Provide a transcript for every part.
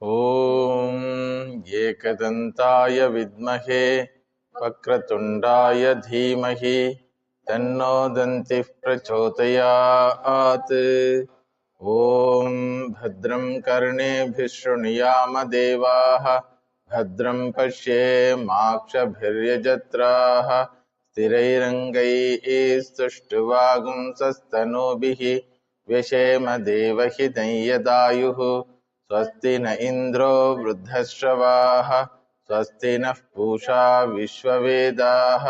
ॐ एकदन्ताय विद्महे वक्रतुण्डाय धीमहि तन्नो दन्तिः प्रचोदयात्। ॐ भद्रं कर्णेभिः शृणुयाम देवाः भद्रं पश्येमाक्षभिर्यजत्राः स्थिरैरङ्गैः स्तुष्टुवागुंसस्तनूभिः व्यशेम देवहितं यदायुः। स्वस्ति न इन्द्रो वृद्धश्रवाः स्वस्ति नः पूषा विश्ववेदाः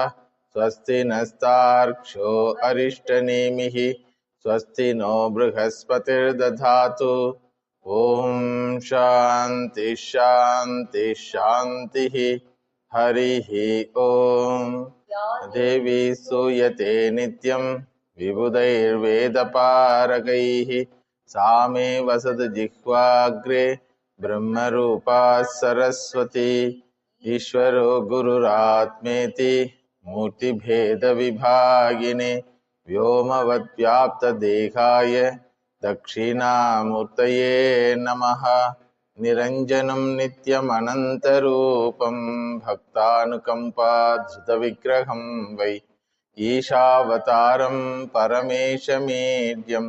स्वस्ति नस्तार्क्ष्यो अरिष्टनेमिः स्वस्ति नो बृहस्पतिर्दधातु। ॐ शान्ति शान्ति शान्तिः। हरिः ॐ। देवी सूयते नित्यं विबुधैर्वेदपारगैः सा मे वसतु जिह्वाग्रे ब्रह्मरूपा सरस्वती। ईश्वरो गुरुरात्मेति मूर्तिभेदविभागिने व्योमवद्व्याप्तदेहाय दक्षिणामूर्तये नमः। निरञ्जनं नित्यमनन्तरूपं भक्तानुकम्पाधृतविग्रहं वै ईशावतारं परमेशमीड्यं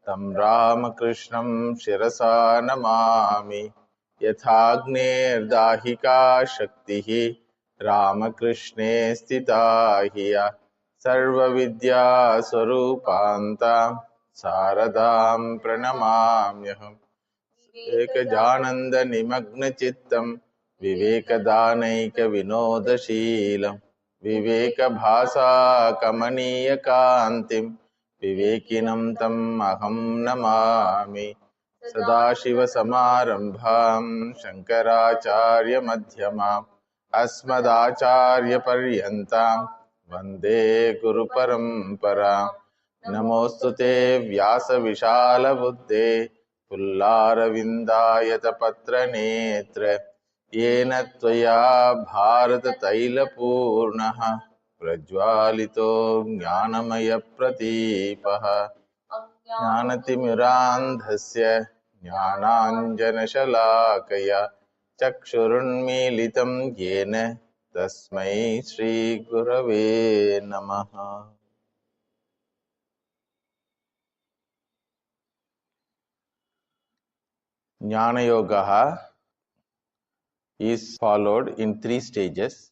तं रामकृष्णं शिरसा नमामि। यथाग्नेर्दाहिका शक्तिः रामकृष्णे स्थिता हि सर्वविद्यास्वरूपान्तां शारदां प्रणमाम्यहम्। एकजानन्दनिमग्नचित्तं विवेकदानैकविनोदशीलं विवेकभासाकमनीयकान्तिं विवेकिनं तम् अहं नमामि। सदाशिवसमारम्भां शङ्कराचार्यमध्यमाम् अस्मदाचार्यपर्यन्तां वन्दे गुरुपरम्पराम्। नमोऽस्तु ते व्यासविशालबुद्धे पुल्लारविन्दायतपत्रनेत्र येन त्वया भारततैलपूर्णः प्रज्वालितो ज्ञानमयप्रदीपः। ज्ञानतिमिरान्धस्य ज्ञानाञ्जनशलाकया चक्षुरुन्मीलितं येन तस्मै श्रीगुरवे नमः। Jnana Yoga is followed in 3 stages: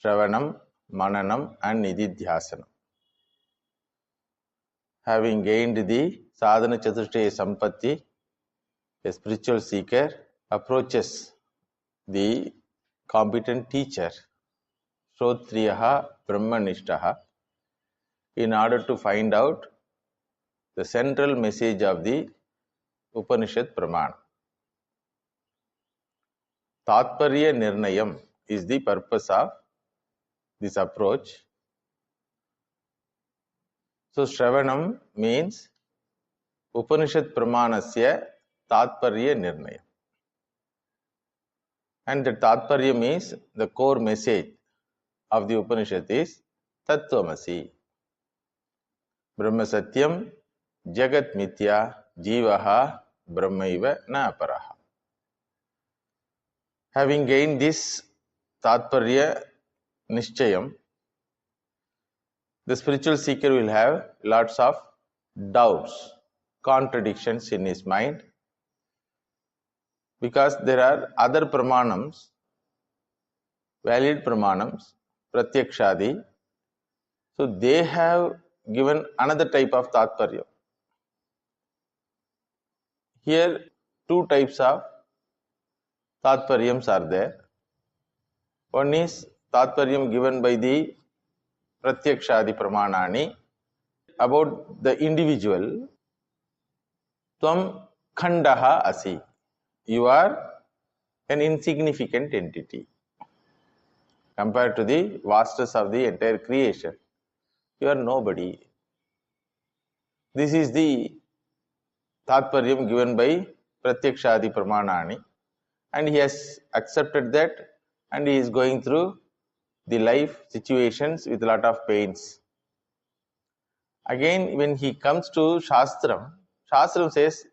Shravanam, Mananam and Nididhyasanam. Having gained the Sadhana Chatushtaya Sampatti, a spiritual seeker approaches the competent teacher, Shrotriyaha Brahmanishtaha, in order to find out the central message of the Upanishad Pramana. Tatparya Nirnayam is the purpose of this approach. So, Shravanam means Upanishad Pramanasya Tatparya Nirnayam. And the Tatparya means the core message of the Upanishad is Tattvamasi. Brahma Satyam Jagat Mithya Jivaha Brahmaiva Na Aparaha. Having gained this Tatparya Nishchayam, the spiritual seeker will have lots of doubts, contradictions in his mind, because there are other pramanams, valid pramanams, pratyakshadi. So they have given another type of Tatparya. Here, 2 types of Tatparyams are there. One is Tatparyam given by the Pratyakshadi Pramanani about the individual. Tvam Khandaha Asi. You are an insignificant entity compared to the vastness of the entire creation. You are nobody. This is the Tatparyam given by Pratyakshadi Pramanani, and he has accepted that, and he is going through the life situations with a lot of pains. Again, when he comes to Shastram, Shastram says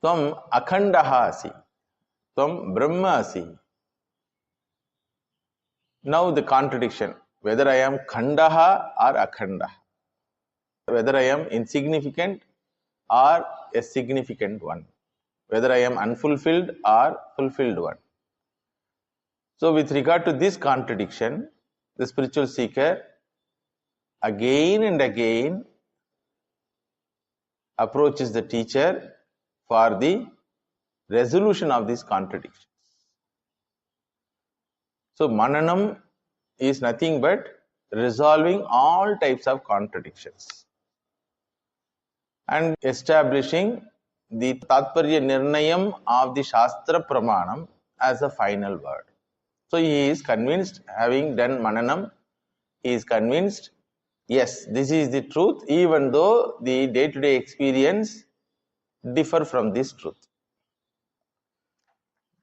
Tvam akhandaha asi. Tvam Brahma asi. Now the contradiction, whether I am khandaha or akhandaha, whether I am insignificant or a significant one, whether I am unfulfilled or fulfilled one. So with regard to this contradiction, the spiritual seeker again and again approaches the teacher for the resolution of these contradictions. So Mananam is nothing but resolving all types of contradictions and establishing the Tatparya Nirnayam of the Shastra Pramanam as a final word. So he is convinced, having done Mananam, he is convinced, yes, this is the truth, even though the day-to-day experience differ from this truth.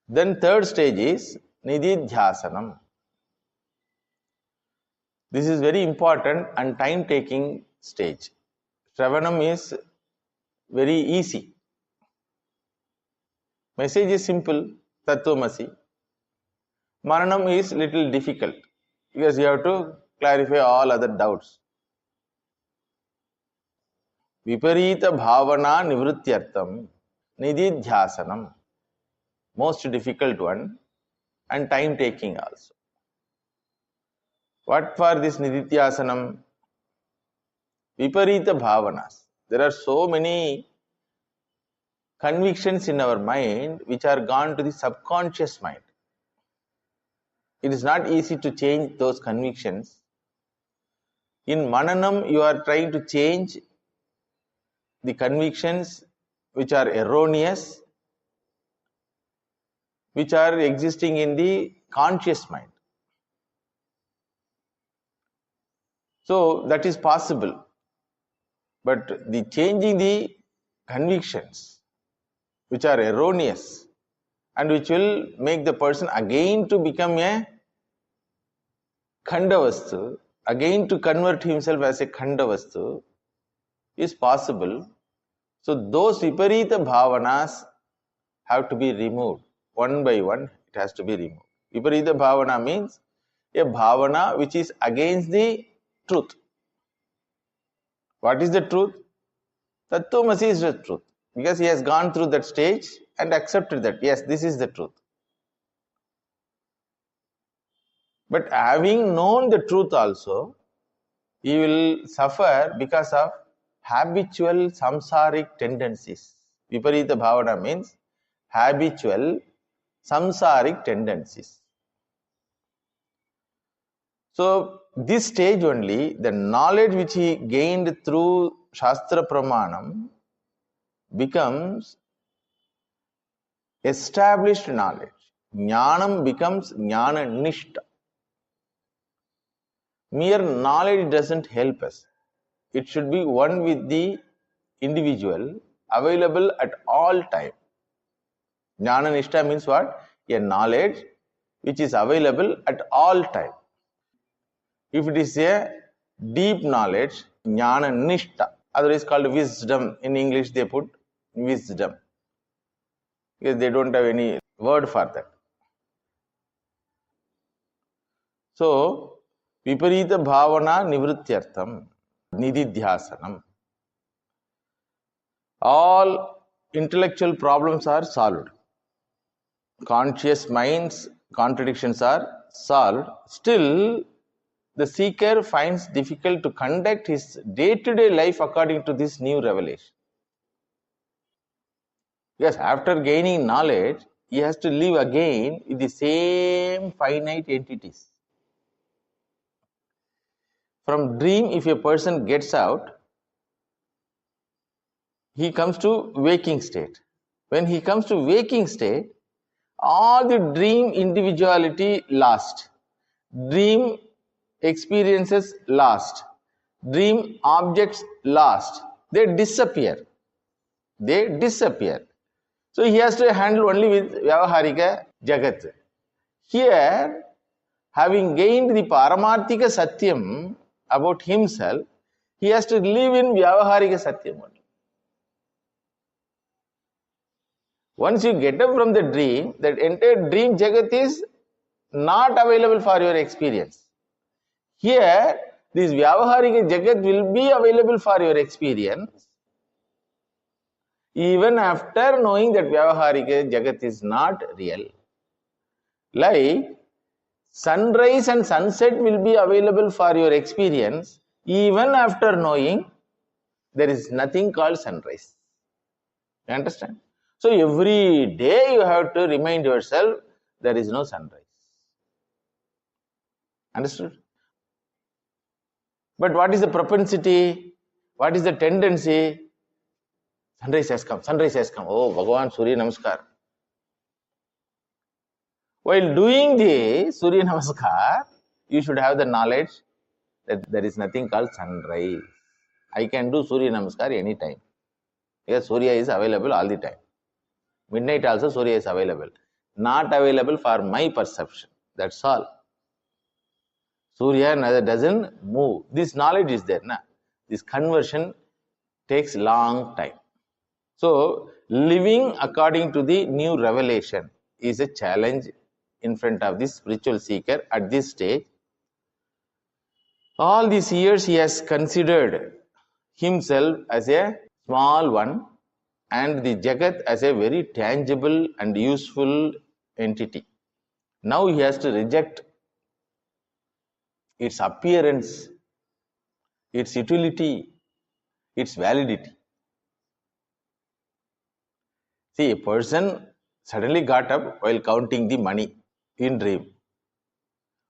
Then third stage is Nididhyasanam. This is very important and time-taking stage. Shravanam is very easy. Message is simple, Tattvamasi. Mananam is little difficult because you have to clarify all other doubts. Viparita bhavana nivrityartham, Nididhyasanam. Most difficult one and time-taking also. What for this Nididhyasanam? Viparita bhavanas. There are so many convictions in our mind which are gone to the subconscious mind. It is not easy to change those convictions. In Mananam, you are trying to change the convictions which are erroneous, which are existing in the conscious mind. So that is possible. But the changing the convictions which are erroneous and which will make the person again to become a Khandavastu, again to convert himself as a Khandavastu is possible. So those Viparita Bhavanas have to be removed. One by one, it has to be removed. Viparita Bhavana means a Bhavana which is against the truth. What is the truth? Tattvamasi is the truth. Because he has gone through that stage and accepted that, yes, this is the truth. But having known the truth also, he will suffer because of habitual samsaric tendencies. Viparita Bhavana means habitual samsaric tendencies. So this stage only, the knowledge which he gained through Shastra Pramanam becomes established knowledge. Jnanam becomes Jnana Nishta. Mere knowledge doesn't help us. It should be one with the individual, available at all time. Jnana Nishta means what? A knowledge which is available at all time. If it is a deep knowledge, Jnana Nishta, otherwise called wisdom. In English they put wisdom, because they don't have any word for that. So, Viparita Bhavana Nivrityartham, Nididhyasanam. All intellectual problems are solved. Conscious mind's contradictions are solved. Still, the seeker finds difficult to conduct his day-to-day life according to this new revelation. Yes, after gaining knowledge, he has to live again with the same finite entities. From dream, if a person gets out, he comes to waking state. When he comes to waking state, all the dream individuality lost. Dream experiences lost. Dream objects lost. They disappear. They disappear. So he has to handle only with Vyavaharika Jagat. Here, having gained the Paramarthika Satyam about himself, he has to live in Vyavaharika Satyam only. Once you get up from the dream, that entire dream jagat is not available for your experience. Here, this Vyavaharika jagat will be available for your experience even after knowing that Vyavaharika jagat is not real. Like sunrise and sunset will be available for your experience even after knowing there is nothing called sunrise. You understand? So every day you have to remind yourself there is no sunrise. Understood? But what is the propensity? What is the tendency? Sunrise has come. Sunrise has come. Oh, Bhagavan Surya Namaskar. While doing the Surya Namaskar, you should have the knowledge that there is nothing called sunrise. I can do Surya Namaskar anytime. Yes, Surya is available all the time. Midnight also Surya is available. Not available for my perception. That's all. Surya doesn't move. This knowledge is there. This conversion takes long time. So, living according to the new revelation is a challenge in front of this spiritual seeker at this stage. All these years he has considered himself as a small one and the Jagat as a very tangible and useful entity. Now he has to reject its appearance, its utility, its validity. See, a person suddenly got up while counting the money in dream.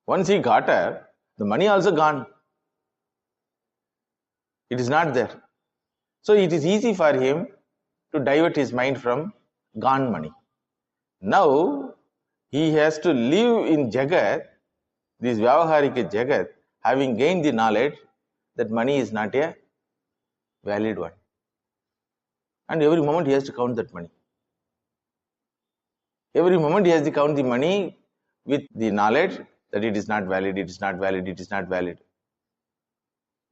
Once he got up, the money also gone. It is not there. So it is easy for him to divert his mind from gone money. Now he has to live in Jagat, this Vyavaharika Jagat, having gained the knowledge that money is not a valid one. And every moment he has to count that money. Every moment he has to count the money with the knowledge that it is not valid, it is not valid, it is not valid.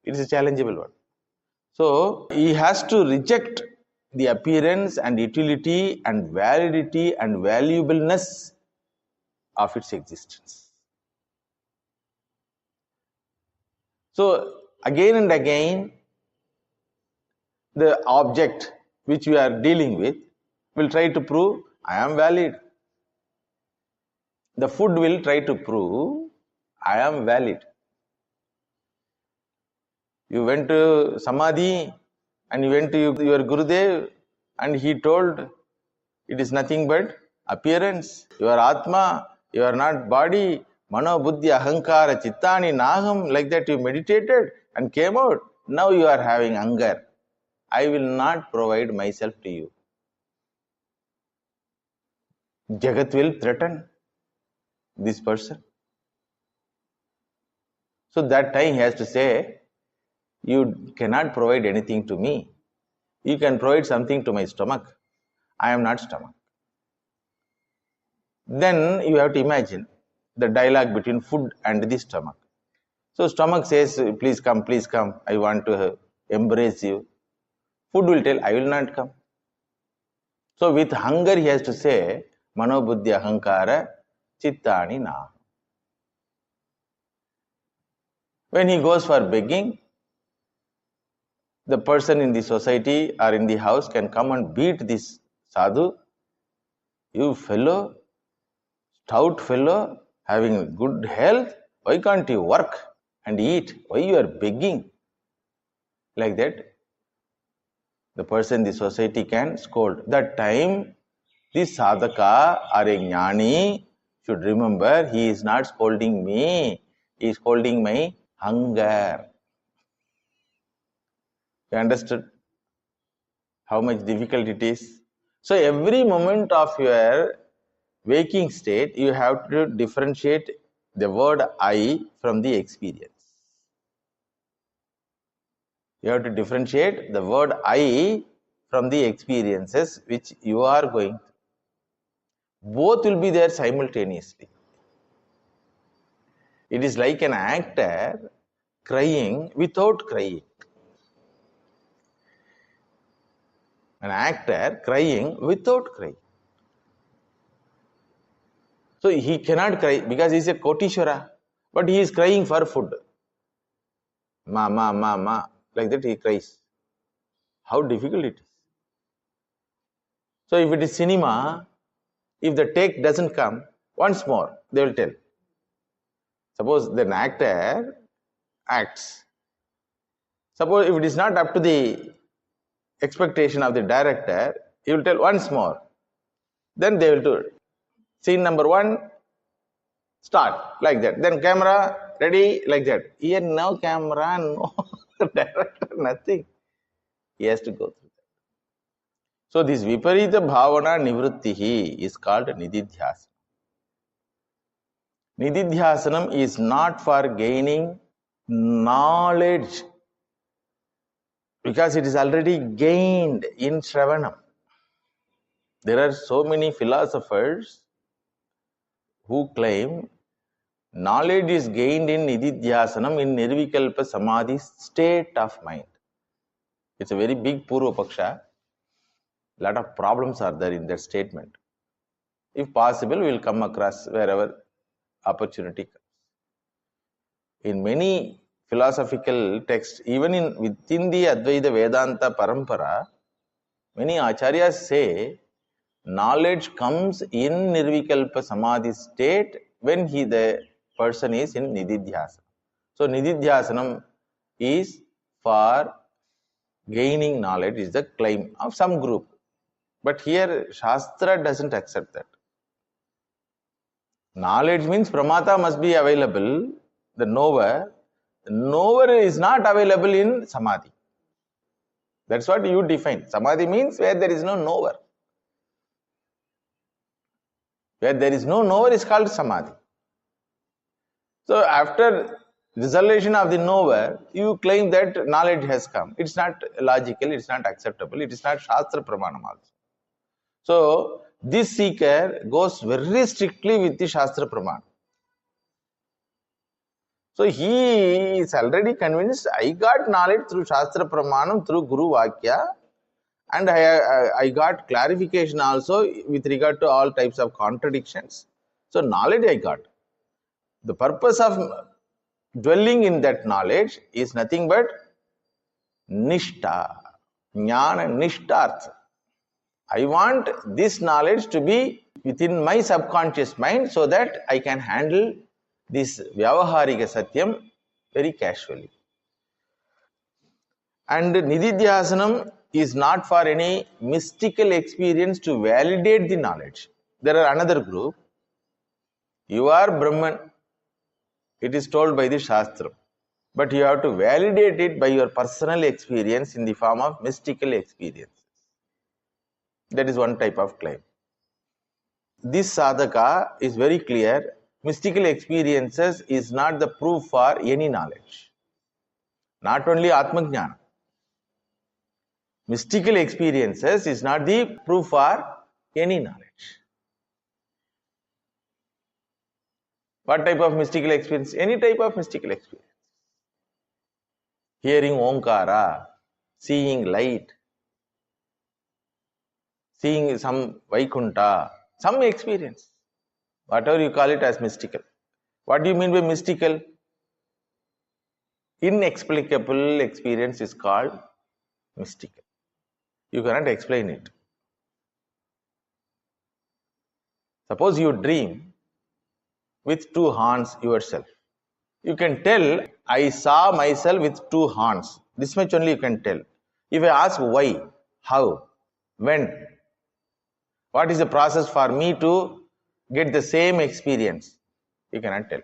It is a challengeable one. So he has to reject the appearance and utility and validity and valuableness of its existence. So again and again, the object which we are dealing with will try to prove I am valid. The food will try to prove I am valid. You went to Samadhi and you went to your Gurudev and he told it is nothing but appearance. You are Atma, you are not body. Mano, Buddhi, Ahankara, Chittani, Naham. Like that you meditated and came out. Now you are having hunger. I will not provide myself to you. Jagat will threaten this person. So that time he has to say, you cannot provide anything to me. You can provide something to my stomach. I am not stomach. Then you have to imagine the dialogue between food and the stomach. So stomach says, please come, I want to embrace you. Food will tell, I will not come. So with hunger he has to say, Mano Buddhi Ahankara Chittani Na. When he goes for begging, the person in the society or in the house can come and beat this sadhu. You fellow, stout fellow, having good health, why can't you work and eat? Why you are begging? Like that, the person in the society can scold. That time, the sadhaka or a jnani should remember he is not scolding me, he is scolding my hunger. You understood how much difficult it is? So every moment of your waking state, you have to differentiate the word I from the experience. You have to differentiate the word I from the experiences which you are going through. Both will be there simultaneously. It is like an actor crying without crying. An actor crying without crying. So he cannot cry because he is a Kotishwara, but he is crying for food. Ma, ma, ma, ma. Like that he cries. How difficult it is. So if it is cinema, if the take doesn't come, once more, they will tell. Suppose an actor acts. Suppose if it is not up to the expectation of the director, he will tell once more. Then they will do it. Scene number 1, start, like that. Then camera, ready, like that. Here no camera, no director, nothing. He has to go through that. So this Viparita Bhavana Nivrittihi is called Nididhyasanam. Nididhyasanam is not for gaining knowledge because it is already gained in Shravanam. There are so many philosophers who claim knowledge is gained in Nididhyasanam, in Nirvikalpa Samadhi state of mind. It's a very big Purva Paksha. A lot of problems are there in that statement. If possible, we will come across wherever opportunity comes. In many philosophical texts, even within the Advaita Vedanta Parampara, many acharyas say knowledge comes in Nirvikalpa Samadhi state when the person is in Nididhyasanam. So Nididhyasanam is for gaining knowledge, is the claim of some group. But here Shastra doesn't accept that. Knowledge means Pramata must be available, the knower. The knower is not available in Samadhi. That's what you define. Samadhi means where there is no knower. Where there is no knower is called Samadhi. So after resolution of the knower, you claim that knowledge has come. It's not logical, it's not acceptable, it is not Shastra Pramanam also. So this seeker goes very strictly with the Shastra Pramanam. So he is already convinced, I got knowledge through Shastra Pramanam, through Guru Vakya, and I got clarification also with regard to all types of contradictions. So knowledge I got. The purpose of dwelling in that knowledge is nothing but Nishtha, Jnana Nishtartha. I want this knowledge to be within my subconscious mind so that I can handle this Vyavaharika Satyam very casually. And Nididhyasanam is not for any mystical experience to validate the knowledge. There are another group. You are Brahman. It is told by the Shastra. But you have to validate it by your personal experience in the form of mystical experiences. That is one type of claim. This sadhaka is very clear. Mystical experiences is not the proof for any knowledge. Not only Atma Jnana. Mystical experiences is not the proof for any knowledge. What type of mystical experience? Any type of mystical experience. Hearing Omkara, seeing light, seeing some Vaikunta, some experience. Whatever you call it as mystical. What do you mean by mystical? Inexplicable experience is called mystical. You cannot explain it. Suppose you dream with 2 horns yourself. You can tell, I saw myself with 2 horns. This much only you can tell. If I ask why, how, when, what is the process for me to get the same experience? You cannot tell.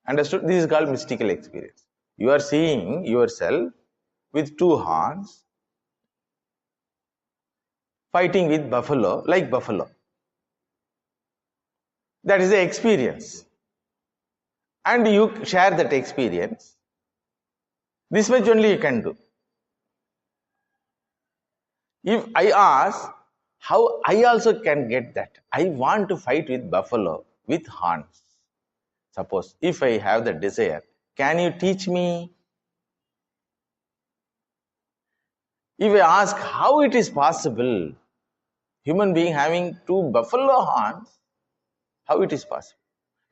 Understood? This is called mystical experience. You are seeing yourself with 2 horns fighting with buffalo, like buffalo. That is the experience. And you share that experience. This much only you can do. If I ask, how I also can get that? I want to fight with buffalo with horns. Suppose if I have the desire, can you teach me? If I ask how it is possible, Human being having two buffalo horns, how it is possible?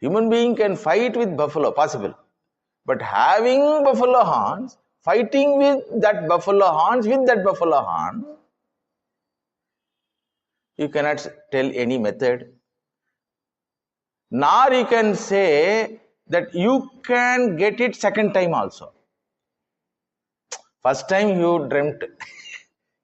Human being can fight with buffalo, possible. But having buffalo horns, fighting with that buffalo horns, you cannot tell any method. Nor you can say that you can get it second time also. First time you dreamt.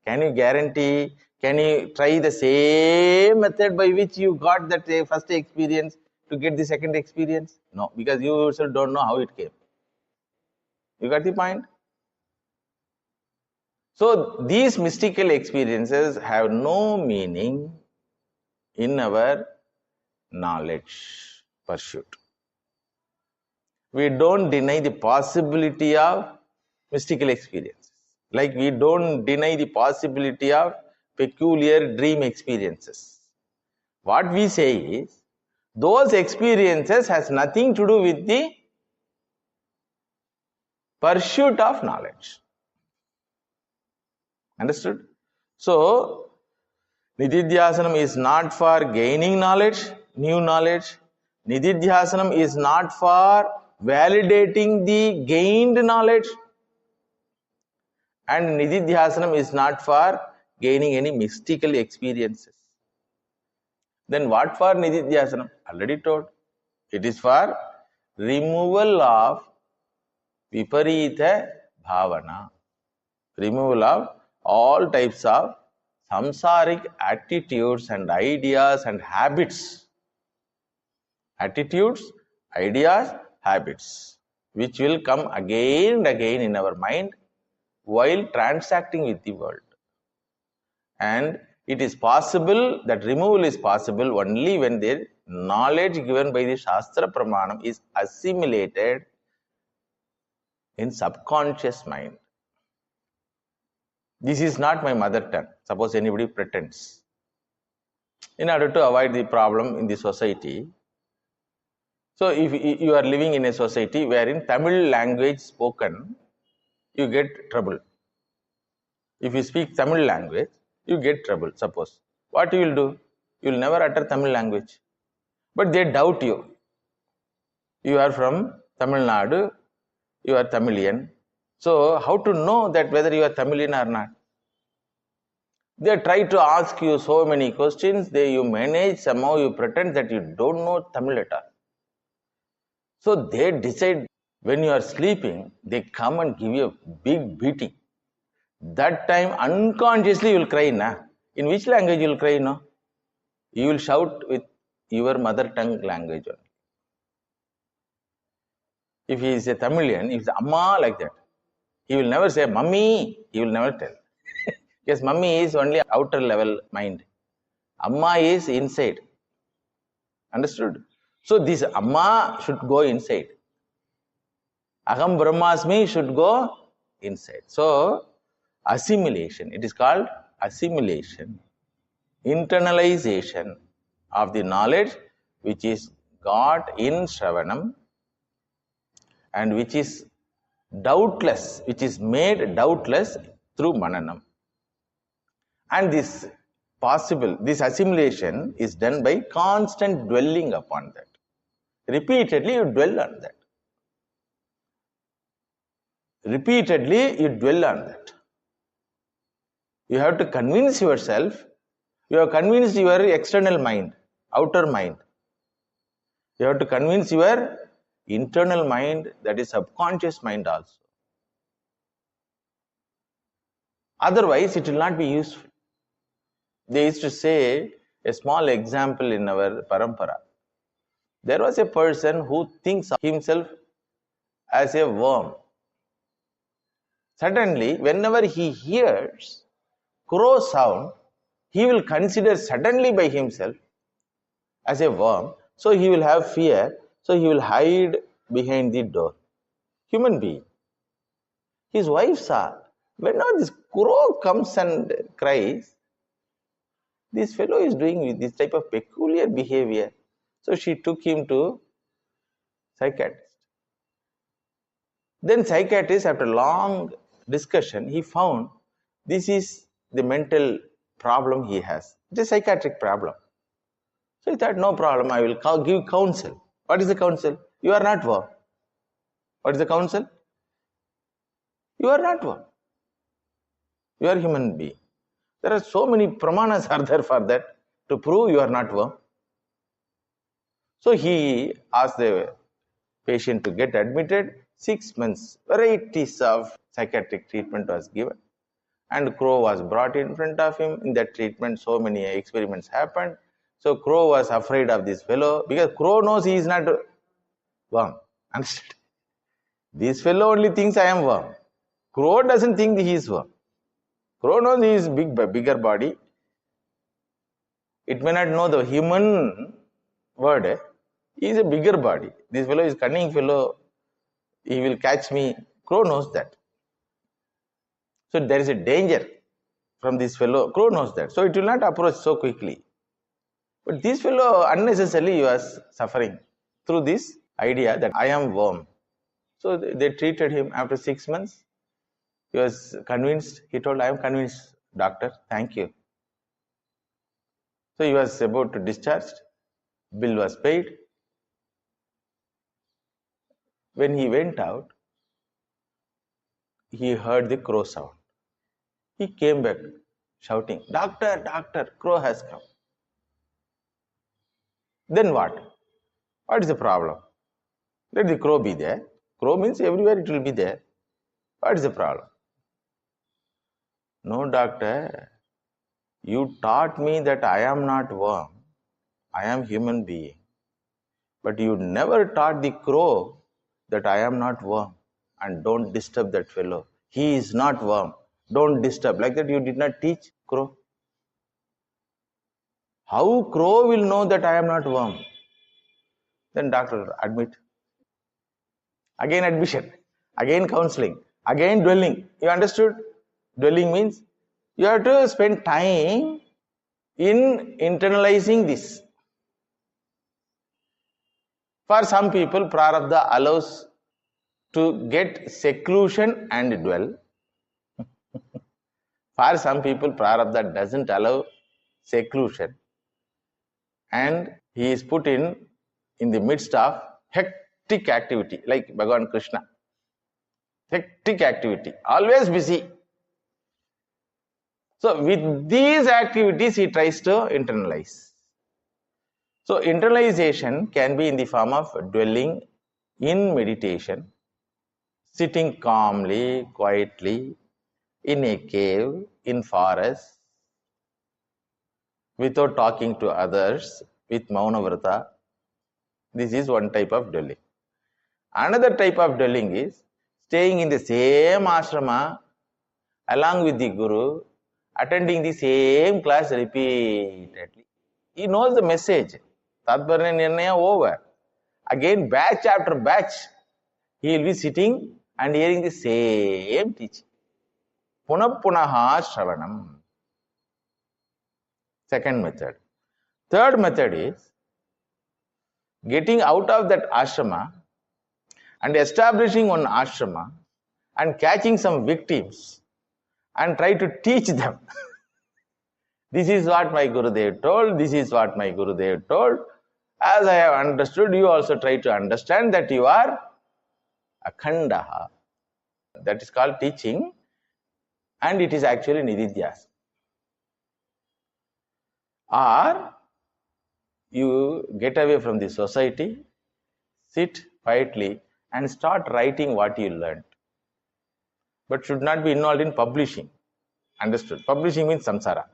Can you guarantee? Can you try the same method by which you got that first experience to get the second experience? No, because you yourself don't know how it came. You got the point? So these mystical experiences have no meaning in our knowledge pursuit. We don't deny the possibility of mystical experiences. Like we don't deny the possibility of peculiar dream experiences. What we say is, those experiences has nothing to do with the pursuit of knowledge. Understood? So, Nididhyasanam is not for gaining knowledge, new knowledge. Nididhyasanam is not for validating the gained knowledge. And Nididhyasanam is not for gaining any mystical experiences. Then what for Nididhyasanam? Already told. It is for removal of viparita bhavana. Removal of all types of samsaric attitudes and ideas and habits. Attitudes, ideas, habits, which will come again and again in our mind while transacting with the world. And it is possible, that removal is possible only when the knowledge given by the Shastra Pramanam is assimilated in subconscious mind. This is not my mother tongue. Suppose anybody pretends. In order to avoid the problem in the society, so if you are living in a society wherein Tamil language spoken, you get trouble. If you speak Tamil language, you get trouble, suppose. What you will do? You will never utter Tamil language. But they doubt you. You are from Tamil Nadu, you are Tamilian. So, how to know that whether you are Tamilian or not? They try to ask you so many questions, you manage, somehow you pretend that you don't know Tamil at all. So, they decide when you are sleeping, they come and give you a big beating. That time unconsciously you will cry, na? In which language you will cry, no? You will shout with your mother tongue language only. If he is a Tamilian, if he is Amma like that, he will never say Mummy, he will never tell. Because Mummy is only outer level mind. Amma is inside. Understood? So this Amma should go inside. Aham Brahmasmi should go inside. So assimilation, it is called assimilation, internalization of the knowledge which is got in Shravanam and which is doubtless, which is made doubtless through Mananam. And this assimilation is done by constant dwelling upon that. Repeatedly you dwell on that. Repeatedly you dwell on that. You have to convince yourself, you have convinced your external mind, outer mind. You have to convince your internal mind, that is subconscious mind also. Otherwise, it will not be useful. They used to say, a small example in our parampara. There was a person who thinks of himself as a worm. Suddenly, whenever he hears crow sound, he will consider suddenly by himself as a worm. So he will have fear. So he will hide behind the door. Human being. His wife saw, whenever this crow comes and cries, this fellow is doing this type of peculiar behavior. So she took him to psychiatrist. Then psychiatrist, after long discussion, he found this is the mental problem he has. It is a psychiatric problem. So he thought, no problem, I will give counsel. What is the counsel? You are not worm. What is the counsel? You are not worm. You are a human being. There are so many pramanas are there for that, to prove you are not worm. So he asked the patient to get admitted. 6 months, varieties of psychiatric treatment was given. And Crow was brought in front of him. In that treatment, so many experiments happened. So Crow was afraid of this fellow, because Crow knows he is not worm. Understood? This fellow only thinks I am worm. Crow doesn't think he is worm. Crow knows he is bigger body. It may not know the human word. He is a bigger body. This fellow is cunning fellow. He will catch me. Crow knows that. So there is a danger from this fellow. Crow knows that. So it will not approach so quickly. But this fellow unnecessarily was suffering through this idea that I am worm. So they treated him. After 6 months, he was convinced. He told, I am convinced, doctor. Thank you. So he was about to discharge. Bill was paid. When he went out, he heard the crow sound. He came back shouting, doctor, doctor, crow has come. Then what? What is the problem? Let the crow be there. Crow means everywhere it will be there. What is the problem? No, doctor. You taught me that I am not worm. I am human being. But you never taught the crow that I am not worm. And don't disturb that fellow. He is not worm. Don't disturb. Like that you did not teach crow. How crow will know that I am not worm? Then doctor, admit. Again admission. Again counseling. Again dwelling. You understood? Dwelling means you have to spend time in internalizing this. For some people, prarabdha allows to get seclusion and dwell. For some people, prarabdha doesn't allow seclusion, and he is put in the midst of hectic activity, like Bhagavan Krishna. Hectic activity, always busy. So with these activities, he tries to internalize. So internalization can be in the form of dwelling in meditation, sitting calmly, quietly, in a cave, in forest, without talking to others, with Maunavrata. This is one type of dwelling. Another type of dwelling is staying in the same ashrama along with the Guru, attending the same class repeatedly. He knows the message. Tatparya Nirnaya over. Again, batch after batch, he will be sitting and hearing the same teaching. Punapunaha Shravanam. Second method. Third method is getting out of that ashrama and establishing one ashrama and catching some victims and try to teach them. This is what my Gurudev told, this is what my Gurudev told. As I have understood, you also try to understand that you are akhandaha. That is called teaching, and it is actually Nididhyasanam. Or you get away from the society, sit quietly and start writing what you learned. But should not be involved in publishing. Understood? Publishing means samsara.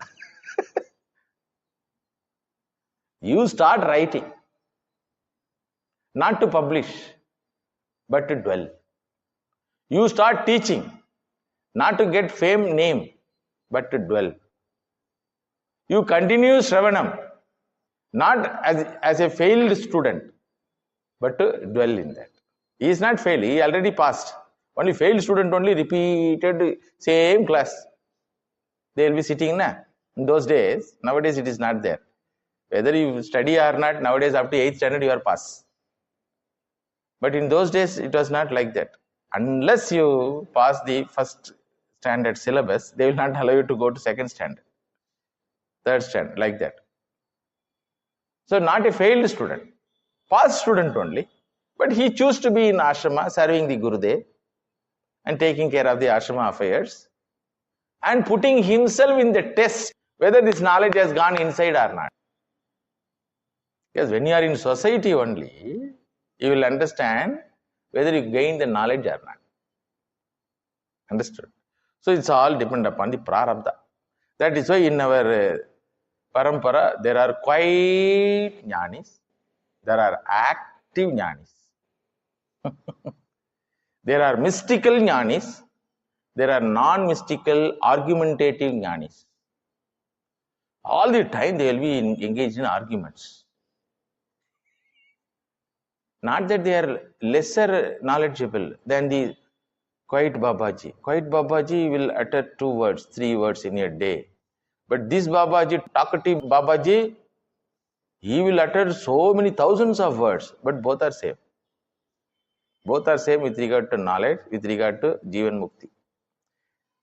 You start writing, not to publish, but to dwell. You start teaching, not to get fame, name, but to dwell. You continue Shravanam, not as a failed student, but to dwell in that. He is not failed, he already passed. Only failed student only repeated same class. They will be sitting na. In those days, nowadays it is not there. Whether you study or not, nowadays up to 8th standard you are pass. But in those days it was not like that. Unless you pass the first standard syllabus, they will not allow you to go to second standard. third stand, like that. So not a failed student, past student only, but he chose to be in ashrama serving the Gurudev and taking care of the ashrama affairs and putting himself in the test whether this knowledge has gone inside or not. Because when you are in society only, you will understand whether you gain the knowledge or not. Understood? So it's all depend upon the prarabdha. That is why in our parampara there are quiet jnanis, there are active jnanis, there are mystical jnanis, there are non-mystical argumentative jnanis. All the time they will be engaged in arguments. Not that they are lesser knowledgeable than the quiet Babaji. Quiet Babaji will utter 2 words, 3 words in a day. But this Babaji, talkative Babaji, he will utter so many thousands of words, but both are same. Both are same with regard to knowledge, with regard to Jivan Mukti.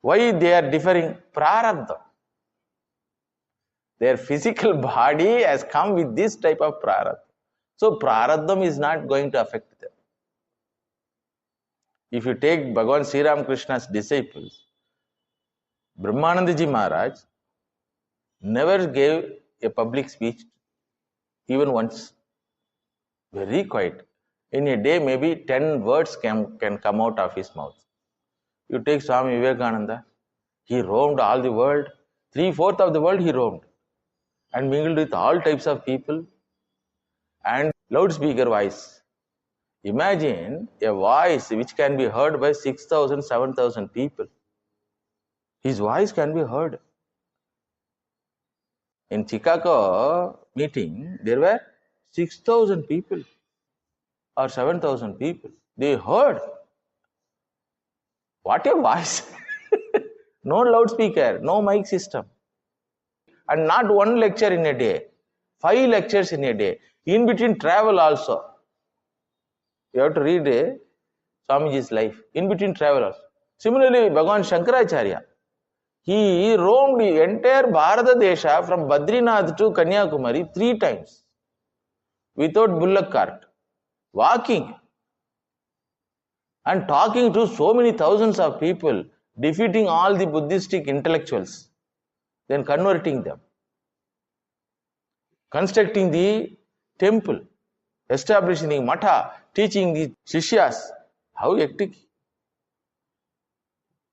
Why they are differing? Prarabdha. Their physical body has come with this type of prarabdha. So prarabdham is not going to affect them. If you take Bhagavan Sri Ramakrishna's disciples, Brahmanandaji Maharaj never gave a public speech even once. Very quiet. In a day, maybe 10 words can come out of his mouth. You take Swami Vivekananda, he roamed all the world. 3/4 of the world he roamed and mingled with all types of people and loudspeaker voice. Imagine a voice which can be heard by 6,000, 7,000 people. His voice can be heard. In Chicago meeting, there were 6,000 people or 7,000 people. They heard. What a voice! No loudspeaker, no mic system. And not 1 lecture in a day, 5 lectures in a day. In between travel also. You have to read Swamiji's life. In between travel also. Similarly, Bhagavan Shankaracharya, he roamed the entire Bharata Desha from Badrinath to Kanyakumari 3 times without bullock cart, walking and talking to so many thousands of people, defeating all the Buddhistic intellectuals, then converting them, constructing the temple, establishing the matha, teaching the shishyas. How hectic!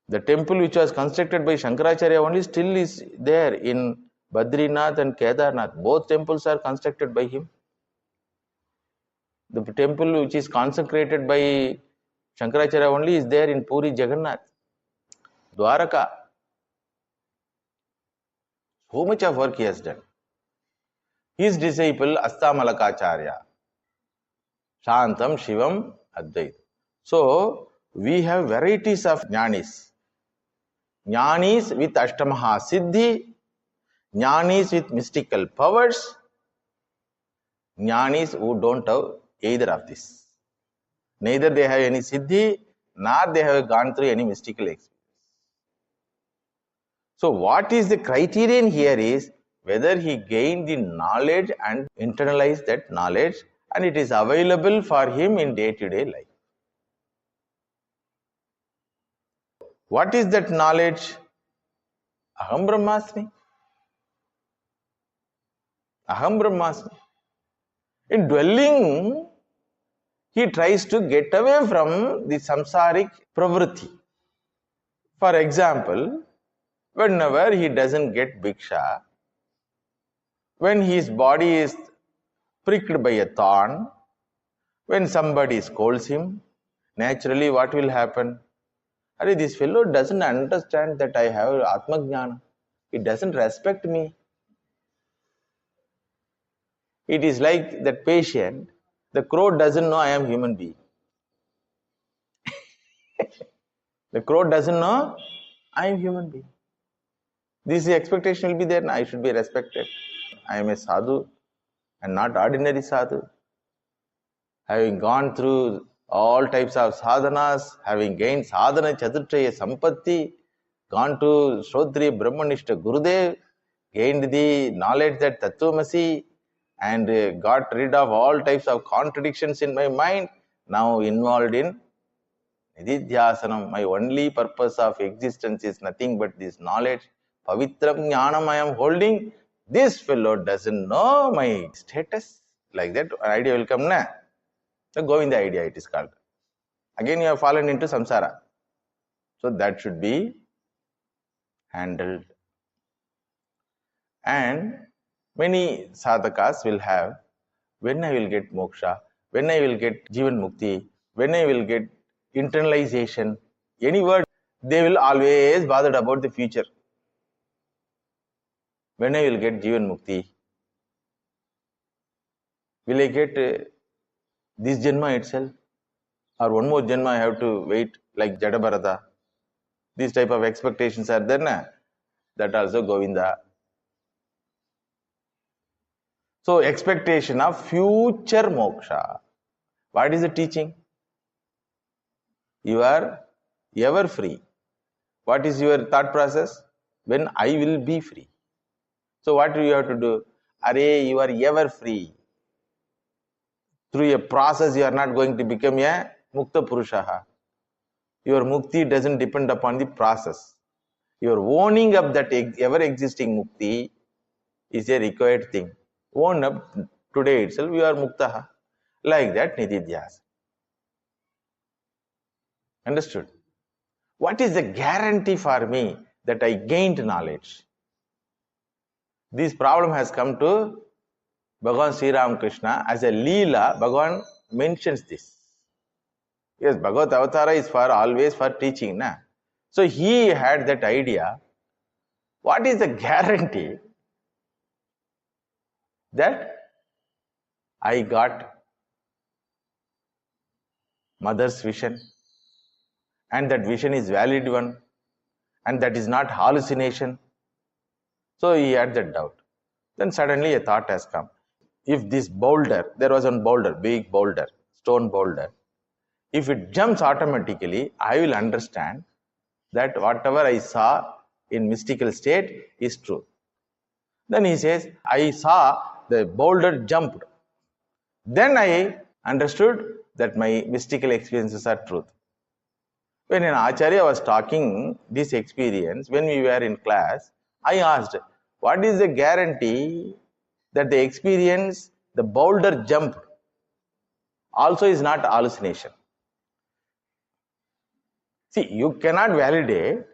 The temple which was constructed by Shankaracharya only still is there in Badrinath and Kedarnath. Both temples are constructed by him. The temple which is consecrated by Shankaracharya only is there in Puri Jagannath, Dwaraka. So much of work he has done. His disciple Astamalakacharya, Shantam, Shivam, Advaita. So we have varieties of jnanis. Jnanis with Ashtamaha Siddhi, jnanis with mystical powers, jnanis who don't have either of this. Neither they have any Siddhi, nor they have gone through any mystical experience. So what is the criterion here is whether he gained the knowledge and internalized that knowledge and it is available for him in day-to-day life. What is that knowledge? Aham Brahmasmi. Aham Brahmasmi. In dwelling, he tries to get away from the samsaric pravritti. For example, whenever he doesn't get bhiksha, when his body is pricked by a thorn, when somebody scolds him, naturally what will happen? This fellow doesn't understand that I have Atma Jnana. He doesn't respect me. It is like that patient, the crow doesn't know I am human being. The crow doesn't know I am human being. This expectation will be there, I should be respected. I am a sadhu and not ordinary sadhu. Having gone through all types of sadhanas, having gained sadhana chaturtraya sampatti, gone to Shrodriya Brahmanishta Gurudev, gained the knowledge that Tattvamasi and got rid of all types of contradictions in my mind, now involved in Nididhyasanam. My only purpose of existence is nothing but this knowledge. Pavitram Jnanam I am holding. This fellow doesn't know my status. Like that, an idea will come, na? So go in the idea, it is called. Again, you have fallen into samsara. So that should be handled. And many sadhakas will have, when I will get moksha, when I will get jivan mukti, when I will get internalization, any word, they will always bothered about the future. When I will get jivan mukti, will I get this janma itself, or one more janma I have to wait like Jada Bharata? These type of expectations are there, na? That also Govinda. So expectation of future moksha. What is the teaching? You are ever free. What is your thought process? When I will be free. So what do you have to do? Are you are ever free. Through a process, you are not going to become a mukta purushaha. Your mukti doesn't depend upon the process. Your owning up that ever existing mukti is a required thing. Own up today itself, you are muktaha. Like that, Nididhyasana. Understood? What is the guarantee for me that I gained knowledge? This problem has come to Bhagavan Sri Ramakrishna as a Leela. Bhagavan mentions this. Yes, Bhagavad Avatara is for always for teaching, na? So he had that idea. What is the guarantee that I got mother's vision, and that vision is valid one, and that is not hallucination? So he had that doubt. Then suddenly a thought has come. If this boulder, there was one boulder, big boulder, stone boulder, if it jumps automatically, I will understand that whatever I saw in mystical state is true. Then he says, I saw the boulder jumped. Then I understood that my mystical experiences are truth. When an Acharya was talking this experience, when we were in class, I asked, what is the guarantee that the experience, the boulder jump, also is not hallucination? See, you cannot validate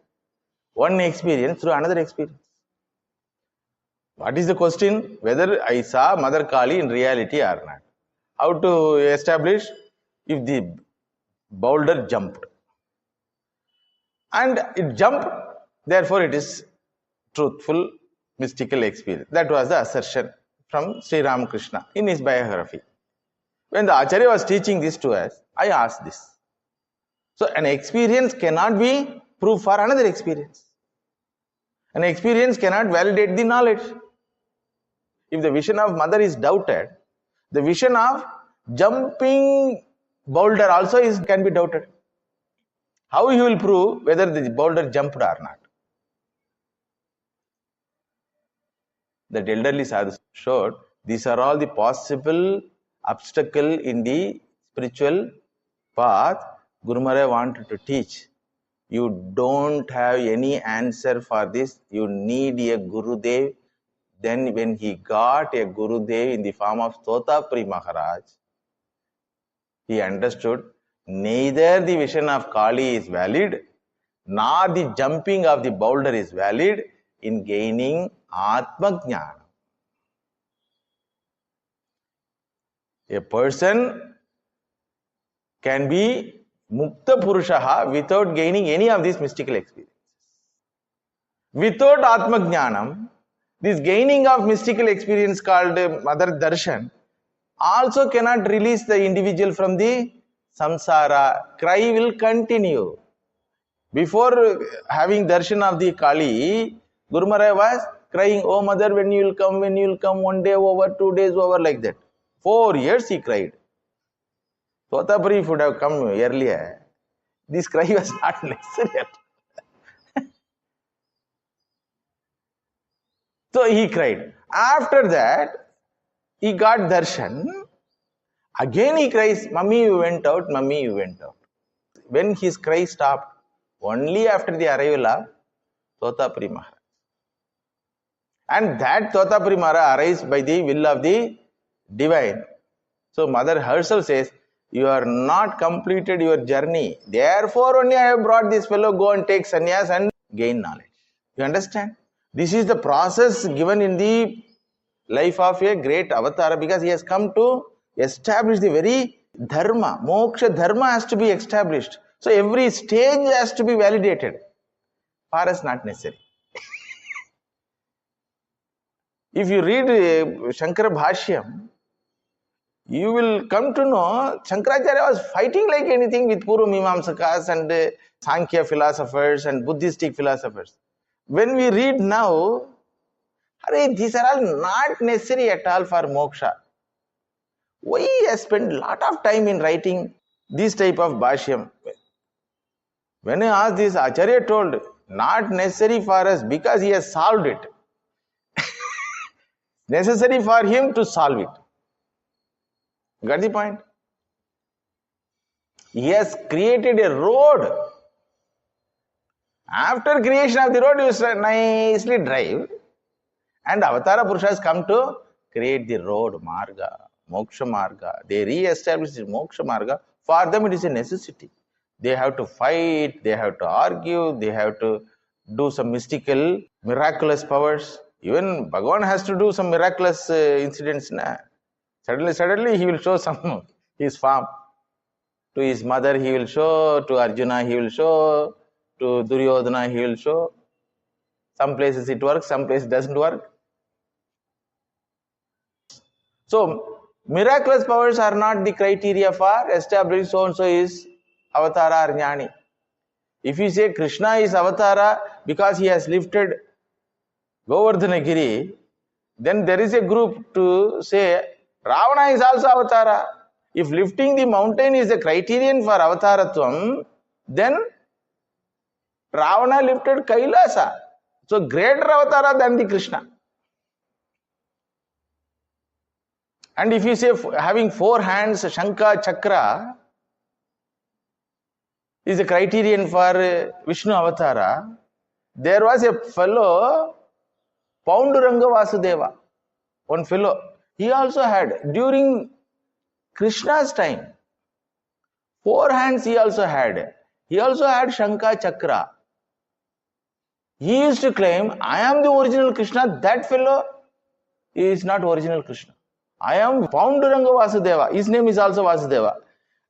one experience through another experience. What is the question? Whether I saw Mother Kali in reality or not. How to establish? If the boulder jumped. And it jumped, therefore it is truthful mystical experience. That was the assertion from Sri Ramakrishna in his biography. When the Acharya was teaching this to us, I asked this. So an experience cannot be proof for another experience. An experience cannot validate the knowledge. If the vision of mother is doubted, the vision of jumping boulder also can be doubted. How you will prove whether the boulder jumped or not? The elderly sadhu showed these are all the possible obstacles in the spiritual path Guru Maharaj wanted to teach. You don't have any answer for this. You need a Gurudev. Then when he got a Gurudev in the form of Totapuri Maharaj, he understood neither the vision of Kali is valid, nor the jumping of the boulder is valid in gaining Atma Jnana. A person can be Mukta Purushaha without gaining any of these mystical experiences. Without Atma Jnanam, this gaining of mystical experience called Mother Darshan also cannot release the individual from the samsara. Cry will continue. Before having darshan of the Kali, Guru Maharaj was crying, oh mother, when you will come, 1 day over, 2 days over, like that. 4 years he cried. Totapuri would have come earlier. This cry was not necessary. So he cried. After that, he got darshan. Again he cries, Mummy, you went out, Mummy, you went out. When his cry stopped, only after the arrival of Totapuri Maharaj. And that Totapuri Maharaj arrives by the will of the divine. So Mother herself says, you are not completed your journey. Therefore only I have brought this fellow, go and take sannyas and gain knowledge. You understand? This is the process given in the life of a great avatar, because he has come to establish the very dharma. Moksha dharma has to be established. So every stage has to be validated. For us, not necessary. If you read Shankara Bhashyam, you will come to know Shankaracharya was fighting like anything with Purva Mimamsakas and Sankhya philosophers and Buddhistic philosophers. When we read now, these are all not necessary at all for moksha. Why I spent a lot of time in writing this type of Bhashyam? When I asked this, Acharya told, not necessary for us because he has solved it. Necessary for him to solve it. Got the point? He has created a road. After creation of the road, you nicely drive. And Avatara Purusha has come to create the road, Marga, Moksha Marga. They re-established the Moksha Marga. For them, it is a necessity. They have to fight, they have to argue, they have to do some mystical, miraculous powers. Even Bhagavan has to do some miraculous incidents. Suddenly he will show some his form. To his mother he will show, to Arjuna he will show, to Duryodhana he will show. Some places it works, some places it doesn't work. So, miraculous powers are not the criteria for establishing so-and-so is Avatara or Jnani. If you say Krishna is Avatara because he has lifted Govardhanagiri, then there is a group to say Ravana is also Avatara. If lifting the mountain is the criterion for Avataratvam, then Ravana lifted Kailasa. So, greater Avatara than the Krishna. And if you say having 4 hands, Shankha, Chakra, is a criterion for Vishnu Avatara, there was a fellow, Paunduranga Vasudeva, one fellow. He also had, during Krishna's time, 4 hands he also had. He also had Shankha, Chakra. He used to claim, I am the original Krishna. That fellow is not original Krishna. I am Paunduranga Vasudeva. His name is also Vasudeva.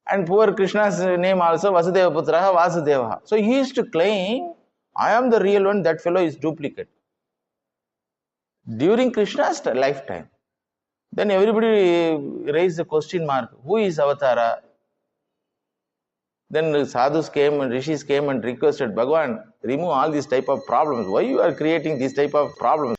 And poor Krishna's name also Vasudeva Putraha Vasudeva. So he used to claim, I am the real one, that fellow is duplicate. During Krishna's lifetime, then everybody raised the question mark, who is Avatara? Then the sadhus came and rishis came and requested, Bhagavan, remove all these type of problems. Why you are creating this type of problems?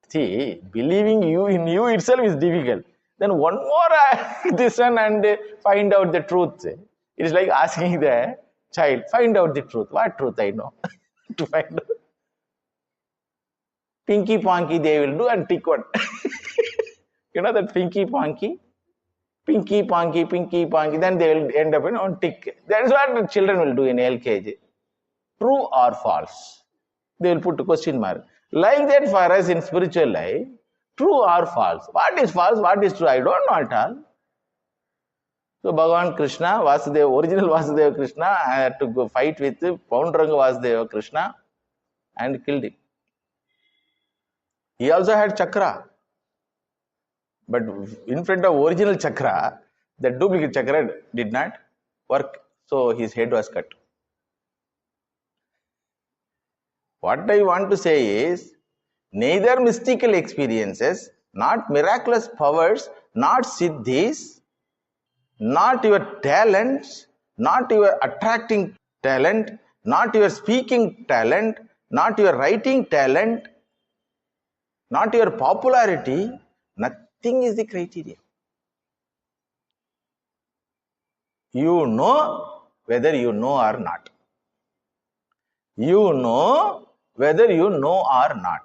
See, believing you in you itself is difficult. Then one more this one and find out the truth. It is like asking the child, find out the truth. What truth I know? To find out. Pinky Ponky they will do and tick one. You know that Pinky Ponky? Pinky Ponky, then they will end up on tick. That is what the children will do in LKG. True or false? They will put a question mark. Like that for us in spiritual life, true or false? What is false? What is true? I don't know at all. So Bhagavan Krishna, Vasudeva, original Vasudeva Krishna, I had to go fight with Paunduranga Vasudeva Krishna and killed him. He also had chakra. But in front of original chakra, the duplicate chakra did not work. So his head was cut. What I want to say is, neither mystical experiences, not miraculous powers, not siddhis, not your talents, not your attracting talent, not your speaking talent, not your writing talent, not your popularity, nothing is the criteria. You know whether you know or not. You know whether you know or not.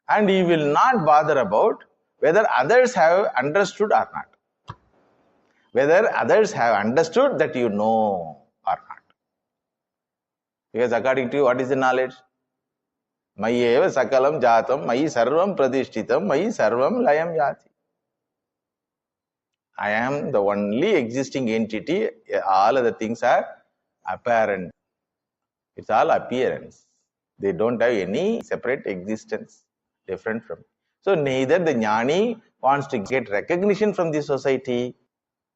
And he will not bother about whether others have understood or not. Whether others have understood that you know or not. Because according to you, what is the knowledge? Mayi eva sakalam jatam, mayi sarvam pradishtitam, mayi sarvam layam yati. I am the only existing entity. All other things are apparent. It's all appearance. They don't have any separate existence different from. So neither the jnani wants to get recognition from the society,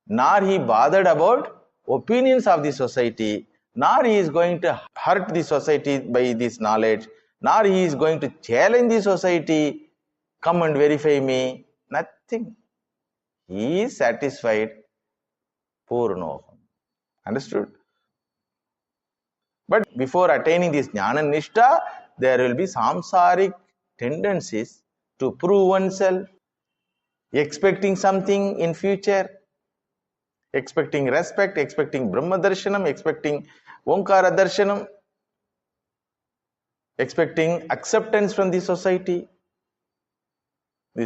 nor he bothered about opinions of the society, nor he is going to hurt the society by this knowledge, nor he is going to challenge the society, come and verify me, nothing. He is satisfied, purnoham. Understood? But before attaining this jnana nishta, there will be samsaric tendencies to prove oneself, expecting something in future, expecting respect, expecting Brahma Darshanam, expecting Omkara Darshanam, expecting acceptance from the society.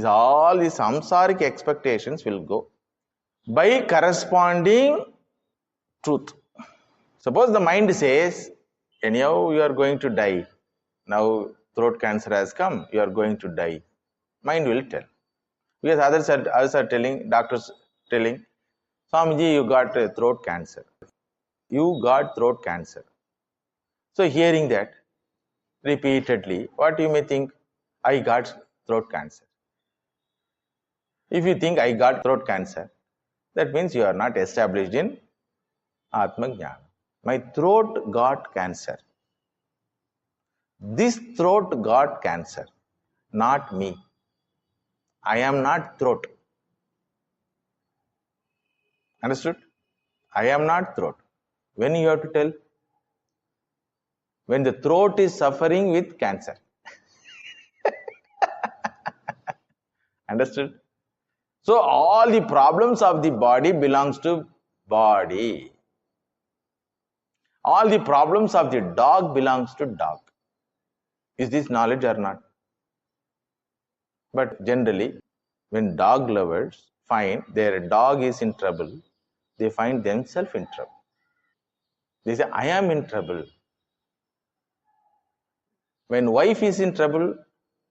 All these samsaric expectations will go by corresponding truth. Suppose the mind says, anyhow you are going to die. Now throat cancer has come, you are going to die. Mind will tell. Because others are telling, doctors telling, Swamiji, you got throat cancer. You got throat cancer. So hearing that repeatedly, what you may think? I got throat cancer. If you think I got throat cancer, that means you are not established in Atma Jnana. My throat got cancer. This throat got cancer, not me. I am not throat. Understood? I am not throat. When you have to tell? When the throat is suffering with cancer. Understood? So all the problems of the body belongs to body. All the problems of the dog belongs to dog. Is this knowledge or not? But generally, when dog lovers find their dog is in trouble, they find themselves in trouble. They say, I am in trouble. When wife is in trouble,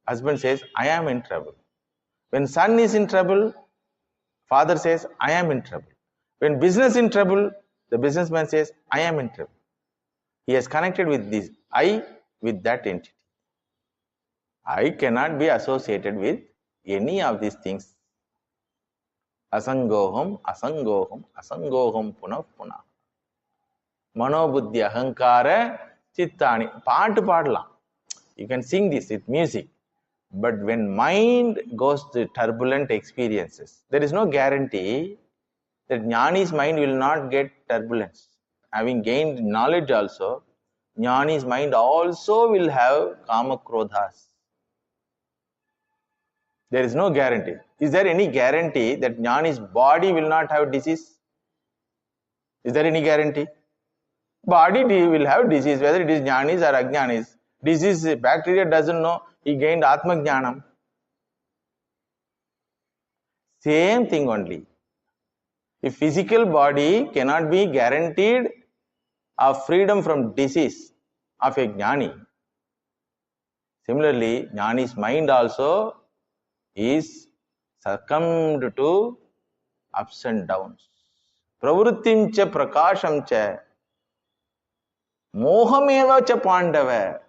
husband says, I am in trouble. When son is in trouble, father says, I am in trouble. When business in trouble, the businessman says, I am in trouble. He has connected with this I with that entity. I cannot be associated with any of these things. Asangoham, asangoham, asangoham punah punah. Manobuddhi ahankara chittani. Paattu paadalam. You can sing this with music. But when mind goes to turbulent experiences, there is no guarantee that jnani's mind will not get turbulence. Having gained knowledge also, jnani's mind also will have kama krodhas. There is no guarantee. Is there any guarantee that jnani's body will not have disease? Is there any guarantee? Body will have disease, whether it is jnanis or ajnanis. Disease, bacteria doesn't know, he gained Atma Jnanam. Same thing only. If physical body cannot be guaranteed of freedom from disease of a jnani, similarly, jnani's mind also is succumbed to ups and downs. Pravrittim cha prakasham cha mohameva cha pandava.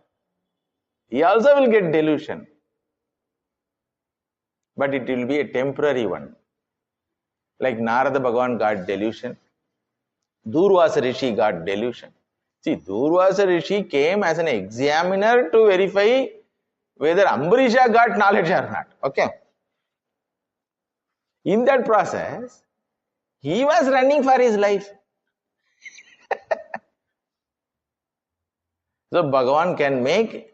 He also will get delusion. But it will be a temporary one. Like Narada Bhagavan got delusion. Durvasa Rishi got delusion. See, Durvasa Rishi came as an examiner to verify whether Ambarisha got knowledge or not. Okay. In that process, he was running for his life. So Bhagavan can make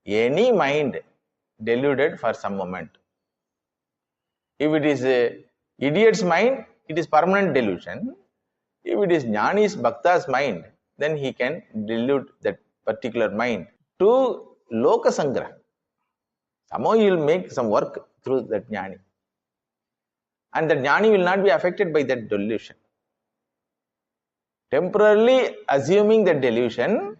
any mind deluded for some moment. If it is a idiot's mind, it is permanent delusion. If it is jnani's bhakta's mind, then he can delude that particular mind to loka sangraha. Somehow you will make some work through that jnani. And the jnani will not be affected by that delusion. Temporarily assuming that delusion,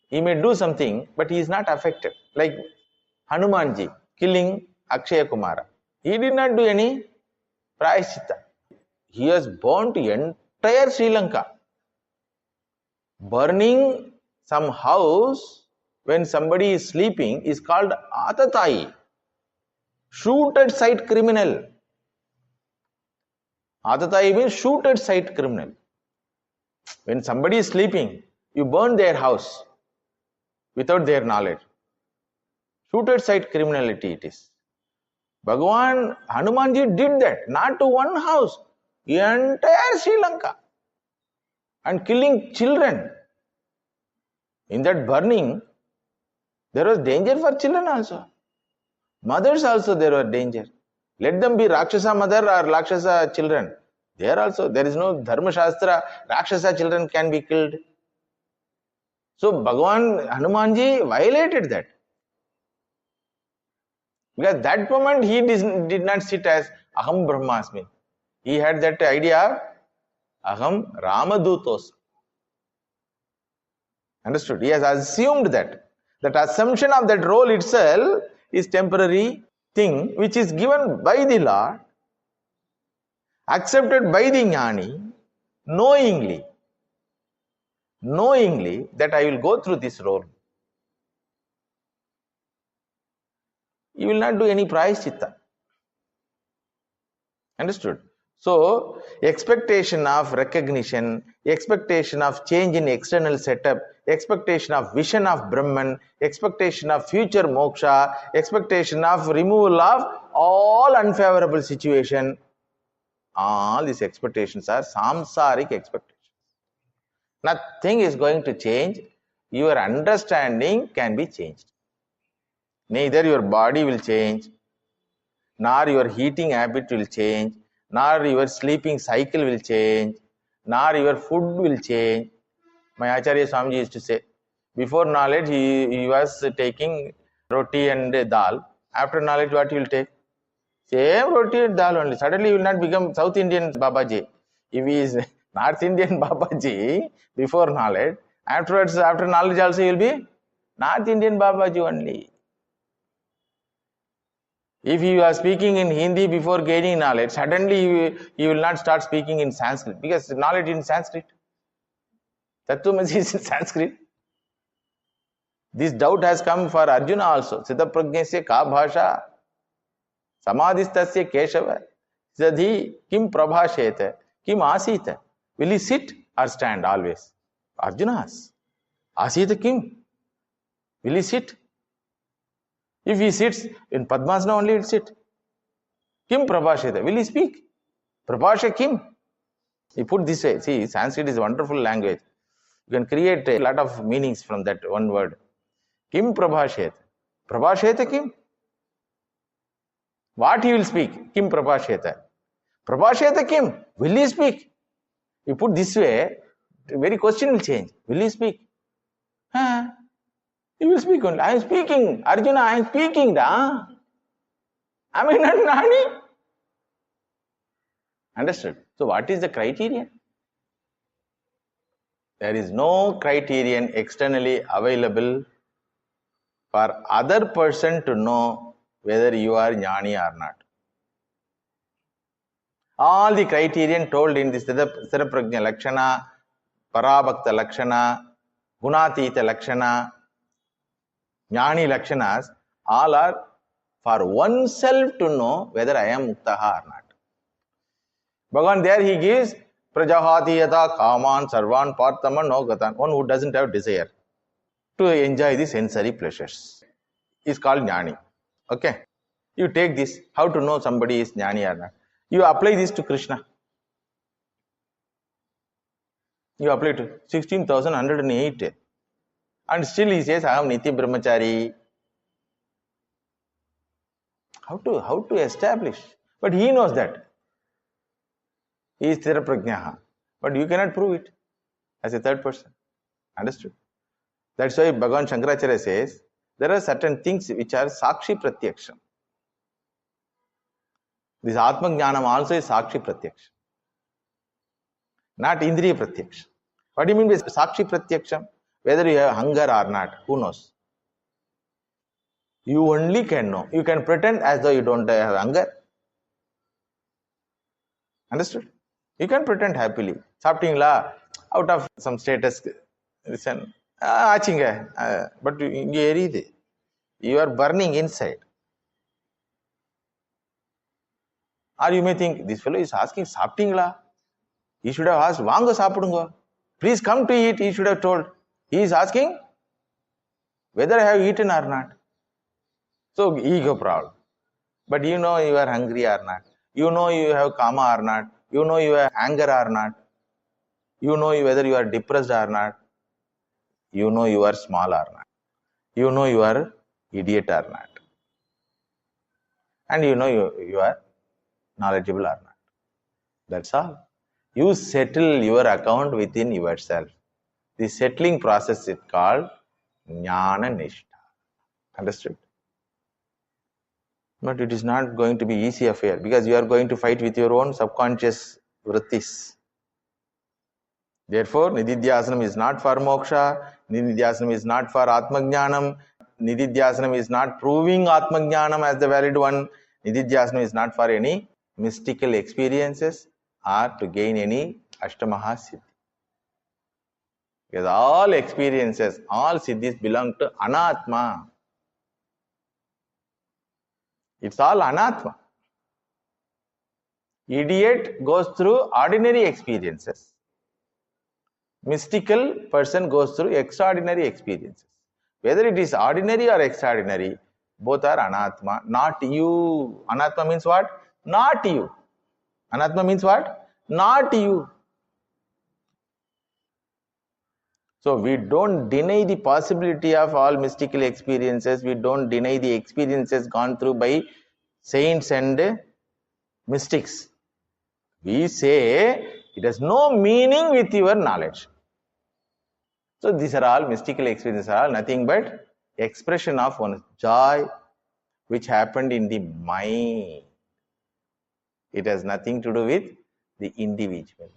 he may do something, but he is not affected. Like Hanumanji killing Akshaya Kumara. He did not do any prayaschitta. He has burnt entire Sri Lanka. Burning some house when somebody is sleeping is called Atatai. Shoot at sight criminal. Atatai means shoot at sight criminal. When somebody is sleeping, you burn their house without their knowledge. Shoot at sight criminality it is. Bhagavan Hanumanji did that, not to one house, entire Sri Lanka. And killing children. In that burning, there was danger for children also. Mothers also there were danger. Let them be Rakshasa mother or Rakshasa children. There also, there is no Dharma Shastra, Rakshasa children can be killed. So Bhagavan Hanumanji violated that. Because that moment he did not sit as Aham Brahmasmi. He had that idea of Aham Ramadutos. Understood? He has assumed that. That assumption of that role itself is temporary thing which is given by the Lord, accepted by the jnani, knowingly that I will go through this role. You will not do any prayaschitta. Understood? So, expectation of recognition, expectation of change in external setup, expectation of vision of Brahman, expectation of future moksha, expectation of removal of all unfavorable situation, all these expectations are samsaric expectations. Nothing is going to change. Your understanding can be changed. Neither your body will change, nor your heating habit will change, nor your sleeping cycle will change, nor your food will change. My Acharya Swamiji used to say, before knowledge he was taking roti and dal. After knowledge what he will take? Same roti and dal only. Suddenly he will not become South Indian Babaji. If he is North Indian Babaji before knowledge, afterwards after knowledge also he will be North Indian Babaji only. If you are speaking in Hindi before gaining knowledge, suddenly you will not start speaking in Sanskrit because knowledge in Sanskrit. Tattvamasi is in Sanskrit. This doubt has come for Arjuna also. Siddha prajnasya ka bhasha samadhistasya keshava siddhi kim prabhasheta kim asita. Will he sit or stand always? Arjuna asks. Asita kim? Will he sit? If he sits, in Padmasana only he will sit. Kim prabhasheta? Will he speak? Prabhasha kim? He put this way. See, Sanskrit is a wonderful language. You can create a lot of meanings from that one word. Kim prabhasheta? Prabhasheta kim? What he will speak? Kim prabhasheta? Prabhasheta kim? Will he speak? You put this way, the very question will change. Will he speak? He will speak only. I am speaking. Arjuna, I am speaking. Da. Am I not Nani? Understood? So what is the criterion? There is no criterion externally available for other person to know whether you are jnani or not. All the criterion told in this Sthira Prajna Lakshana, Parabhakta Lakshana, Gunatita Lakshana, Jnani Lakshanas, all are for oneself to know whether I am Muktaha or not. Bhagavan there he gives Prajahati Yata Kaman Sarvan Parthaman No Gatan, one who doesn't have desire to enjoy the sensory pleasures. Is called Jnani. Okay. You take this, how to know somebody is Jnani or not. You apply this to Krishna. You apply to 16,108. And still he says, I am Nitya Brahmachari. How to establish? But he knows that. He is Sthira Prajnaha. But you cannot prove it as a third person. Understood? That's why Bhagavan Shankaracharya says, There are certain things which are Sakshi Pratyaksham. This Atma Jnanam also is Sakshi Pratyaksham, not Indriya Pratyaksham. What do you mean by Sakshi Pratyaksham? Whether you have hunger or not, who knows? You only can know. You can pretend as though you don't have hunger. Understood? You can pretend happily. Saptingla, out of some status, listen, but you are burning inside. Or you may think, this fellow is asking, Saptingla. He should have asked, Vanga sapudunga. Please come to eat, he should have told. He is asking whether I have eaten or not. So, ego problem. But you know you are hungry or not. You know you have kama or not. You know you have anger or not. You know whether you are depressed or not. You know you are small or not. You know you are idiot or not. And you know you are knowledgeable or not. That's all. You settle your account within yourself. The settling process is called Jnana Nishtha. Understood? But it is not going to be easy affair because you are going to fight with your own subconscious vrittis. Therefore, Nididhyasanam is not for moksha, Nididhyasanam is not for Atmajnanam, Nididhyasanam is not proving Atmajnanam as the valid one, Nididhyasanam is not for any mystical experiences or to gain any Ashtamaha Siddhi. Because all experiences, all Siddhis belong to Anatma. It's all Anatma. Idiot goes through ordinary experiences. Mystical person goes through extraordinary experiences. Whether it is ordinary or extraordinary, both are Anatma, not you. Anatma means what? Not you. Anatma means what? Not you. So we don't deny the possibility of all mystical experiences. We don't deny the experiences gone through by saints and mystics. We say it has no meaning with your knowledge. So these are all mystical experiences, are all nothing but expression of one's joy which happened in the mind. It has nothing to do with the individual.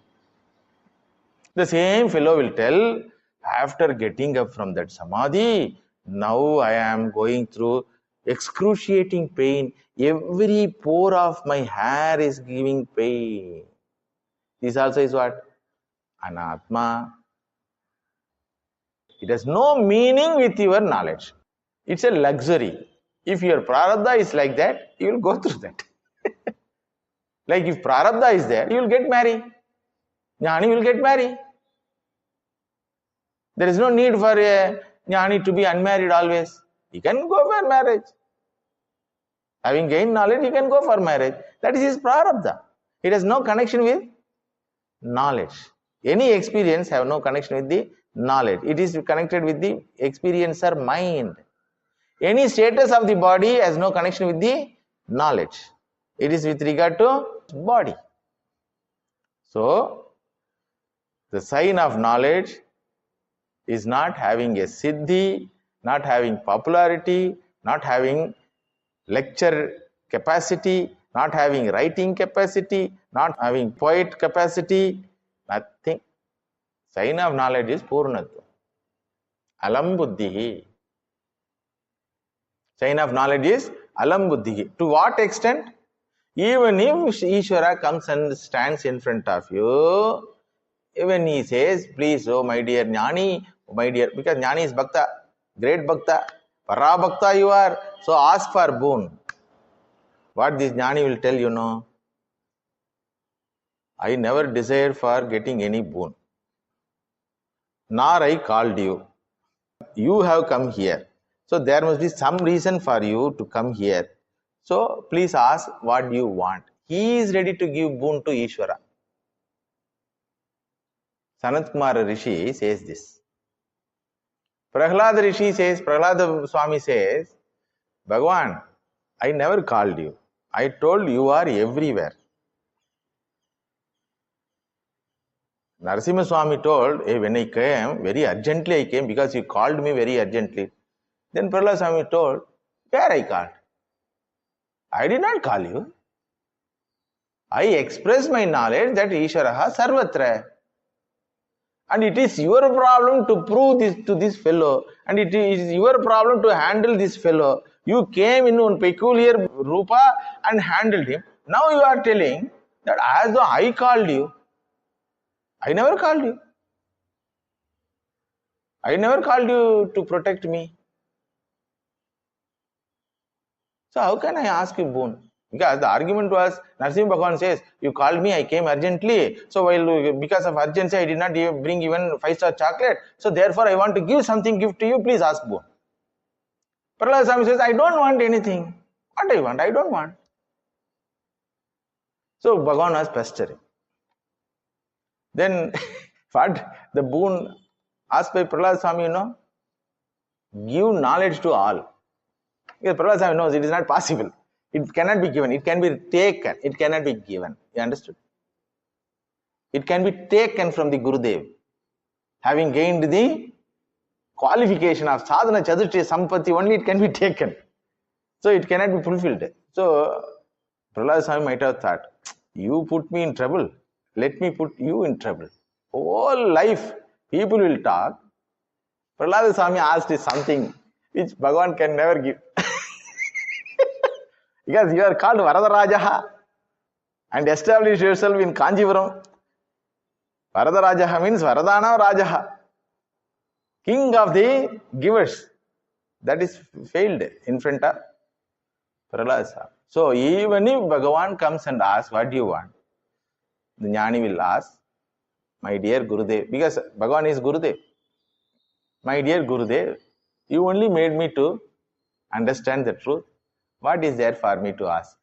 The same fellow will tell, after getting up from that samadhi, now I am going through excruciating pain. Every pore of my hair is giving pain. This also is what? Anatma. It has no meaning with your knowledge. It's a luxury. If your prarabdha is like that, you will go through that. Like if prarabdha is there, you will get married. Jnani will get married. There is no need for a jnani to be unmarried always. He can go for marriage. Having gained knowledge, he can go for marriage. That is his prarabdha. It has no connection with knowledge. Any experience have no connection with the knowledge. It is connected with the experiencer mind. Any status of the body has no connection with the knowledge. It is with regard to body. So, the sign of knowledge is not having a siddhi, not having popularity, not having lecture capacity, not having writing capacity, not having poet capacity, nothing. Sign of knowledge is Purnatva. Alam buddhihi. Sign of knowledge is alam buddhihi. To what extent? Even if Ishvara comes and stands in front of you, even he says, please, oh my dear Jnani, oh my dear, because Jnani is Bhakta, great Bhakta, Para Bhakta you are, so ask for boon. What this Jnani will tell you, know, I never desired for getting any boon, nor I called you. You have come here. So there must be some reason for you to come here. So please ask what you want. He is ready to give boon to Ishvara. Sanat Kumar Rishi says this. Prahlad Rishi says, Prahlad Swami says, Bhagavan, I never called you. I told you are everywhere. Narasimha Swami told, hey, when I came, very urgently I came because you called me very urgently. Then Prahlad Swami told, where I called? I did not call you. I expressed my knowledge that Ishvaraha Sarvatra. And it is your problem to prove this to this fellow. And it is your problem to handle this fellow. You came in one peculiar rupa and handled him. Now you are telling that as though I called you. I never called you. I never called you to protect me. So how can I ask you boon? Because the argument was, Narsimha Bhagavan says, you called me, I came urgently. So because of urgency, I did not bring even 5-star chocolate. So therefore, I want to give something gift to you. Please ask boon. Prahlad Swami says, I don't want anything. What I want? I don't want. So Bhagavan was pestering. Then what the boon asked by Prahlad Swami, give knowledge to all. Because Prahlad Swami knows it is not possible. It cannot be given. It can be taken. It cannot be given. You understood? It can be taken from the Gurudev. Having gained the qualification of sadhana chaturshya sampatti, only it can be taken. So it cannot be fulfilled. So Prahlad Swami might have thought, you put me in trouble. Let me put you in trouble. Whole life people will talk. Prahlad Swami asked something which Bhagavan can never give. Because you are called Varadarajaha and establish yourself in Kanjipuram. Varadarajaha means Varadana Rajaha, king of the givers. That is failed in front of Prahlad Swami. So even if Bhagavan comes and asks, what do you want? The Jnani will ask, my dear Gurudev, because Bhagavan is Gurudev. My dear Gurudev, you only made me to understand the truth. What is there for me to ask?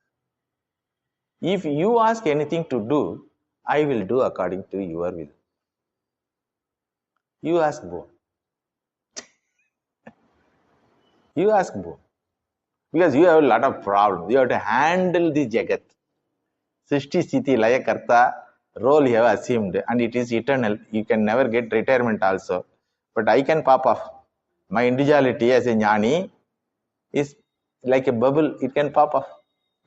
If you ask anything to do, I will do according to your will. You ask boon. You ask boon. Because you have a lot of problems. You have to handle the Jagat. Srishti Sthiti Laya Karta role you have assumed, and it is eternal. You can never get retirement also. But I can pop off. My individuality as a Jnani is like a bubble. It can pop off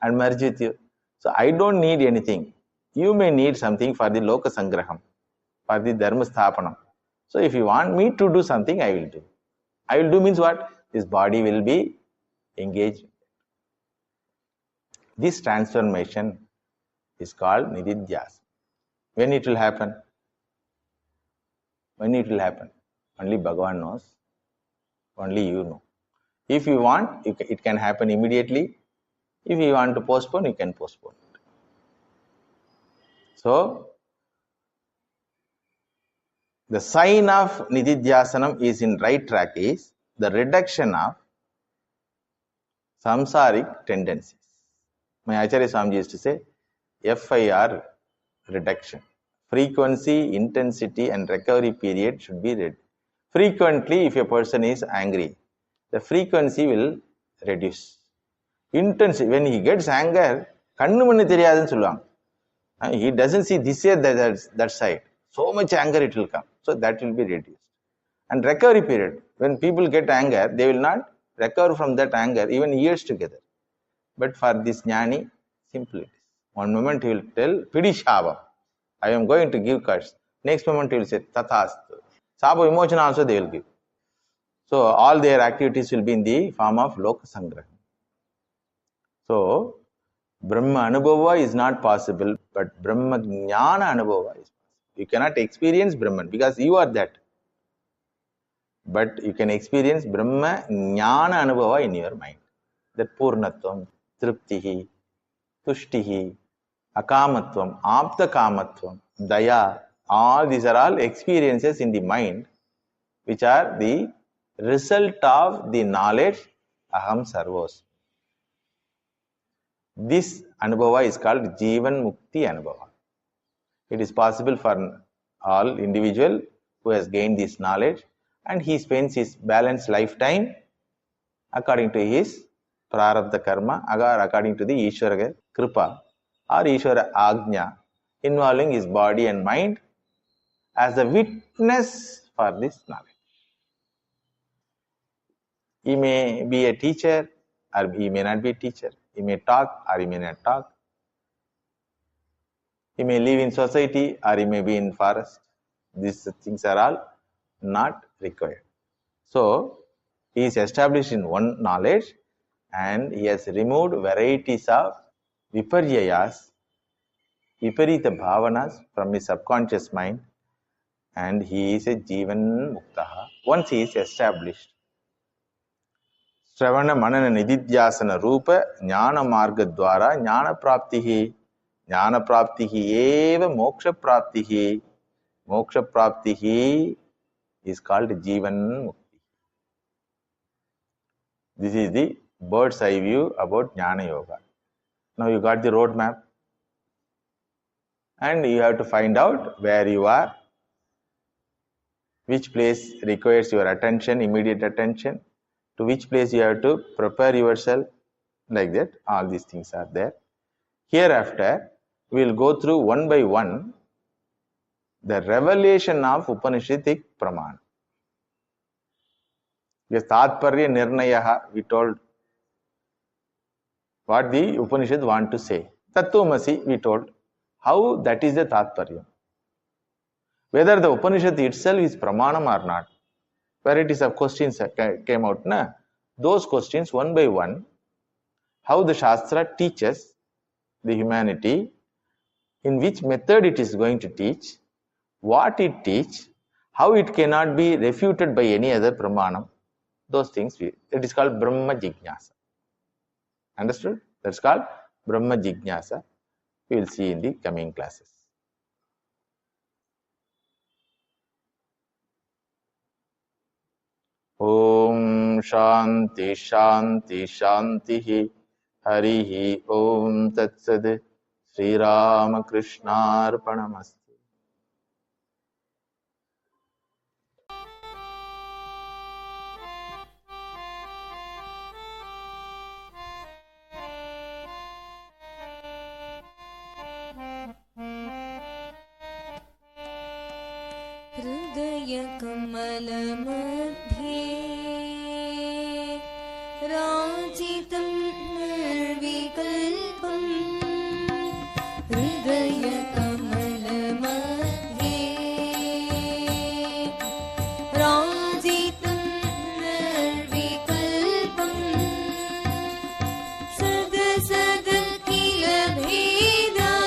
and merge with you. So I don't need anything. You may need something for the Loka Sangraham, for the Dharma Sthapanam. So if you want me to do something, I will do. I will do means what? This body will be engaged. This transformation is called Nididhyasanam. When it will happen? When it will happen? Only Bhagavan knows. Only you know. If you want, it can happen immediately. If you want to postpone, you can postpone it. So, the sign of Nididhyasanam is in right track is the reduction of samsaric tendencies. My Acharya Swamiji used to say, FIR reduction. Frequency, intensity and recovery period should be read. Frequently, if a person is angry, the frequency will reduce. Intensity, when he gets anger, kannu mannu theriyadunu solluvaanga. He doesn't see this side, that side. So much anger it will come. So that will be reduced. And recovery period, when people get anger, they will not recover from that anger even years together. But for this Jnani, simple it is. One moment he will tell, Pidishava, I am going to give curse. Next moment he will say, Tathastu. Sabo emotion also they will give. So all their activities will be in the form of Loka Sangraham. So, Brahma Anubhava is not possible, but Brahma Jnana Anubhava is possible. You cannot experience Brahman because you are that. But you can experience Brahma Jnana Anubhava in your mind. That Purnatvam, Triptihi, Tushtihi, Akamatvam, Apta Kamatvam, Daya, all these are all experiences in the mind which are the result of the knowledge Aham Sarvos. This Anubhava is called Jivan Mukti Anubhava. It is possible for all individual who has gained this knowledge and he spends his balanced lifetime according to his Prarabdha Karma, according to the Ishvara Kripa or Ishvara Agnya, involving his body and mind as a witness for this knowledge. He may be a teacher or he may not be a teacher. He may talk or he may not talk. He may live in society or he may be in forest. These things are all not required. So, he is established in one knowledge and he has removed varieties of viparyayas, viparita bhavanas from his subconscious mind, and he is a Jivan Muktaha. Once he is established, Shravana Manana Nididhyasana Rupa Jnana Marga Dwara Jnana Praptihi eva Moksha Praptihi. Moksha Praptihi is called Jivan Mukti. This is the bird's eye view about Jnana Yoga. Now you got the roadmap and you have to find out where you are, which place requires your attention, immediate attention, to which place you have to prepare yourself, like that. All these things are there. Hereafter, we will go through one by one the revelation of Upanishadic Pramana. Yes, Tatparya Nirnayaha, we told what the Upanishad want to say. Tattvamasi, we told how that is the Tatparya. Whether the Upanishad itself is Pramanam or not. Varieties of questions came out. Those questions one by one, how the Shastra teaches the humanity, in which method it is going to teach, what it teach, how it cannot be refuted by any other Pramanam. Those things, it is called Brahma Jignasa. Understood? That's called Brahma Jignasa. We will see in the coming classes. Om Shanti Shanti Shanti Harihi Om Tat Sad Sri Rama Krishna Arpanamastu. हृदय कमल मध्ये राजितं निर्विकल्पं हृदय कमल मध्ये राजितं निर्विकल्पं सद सद किल भेदातीतं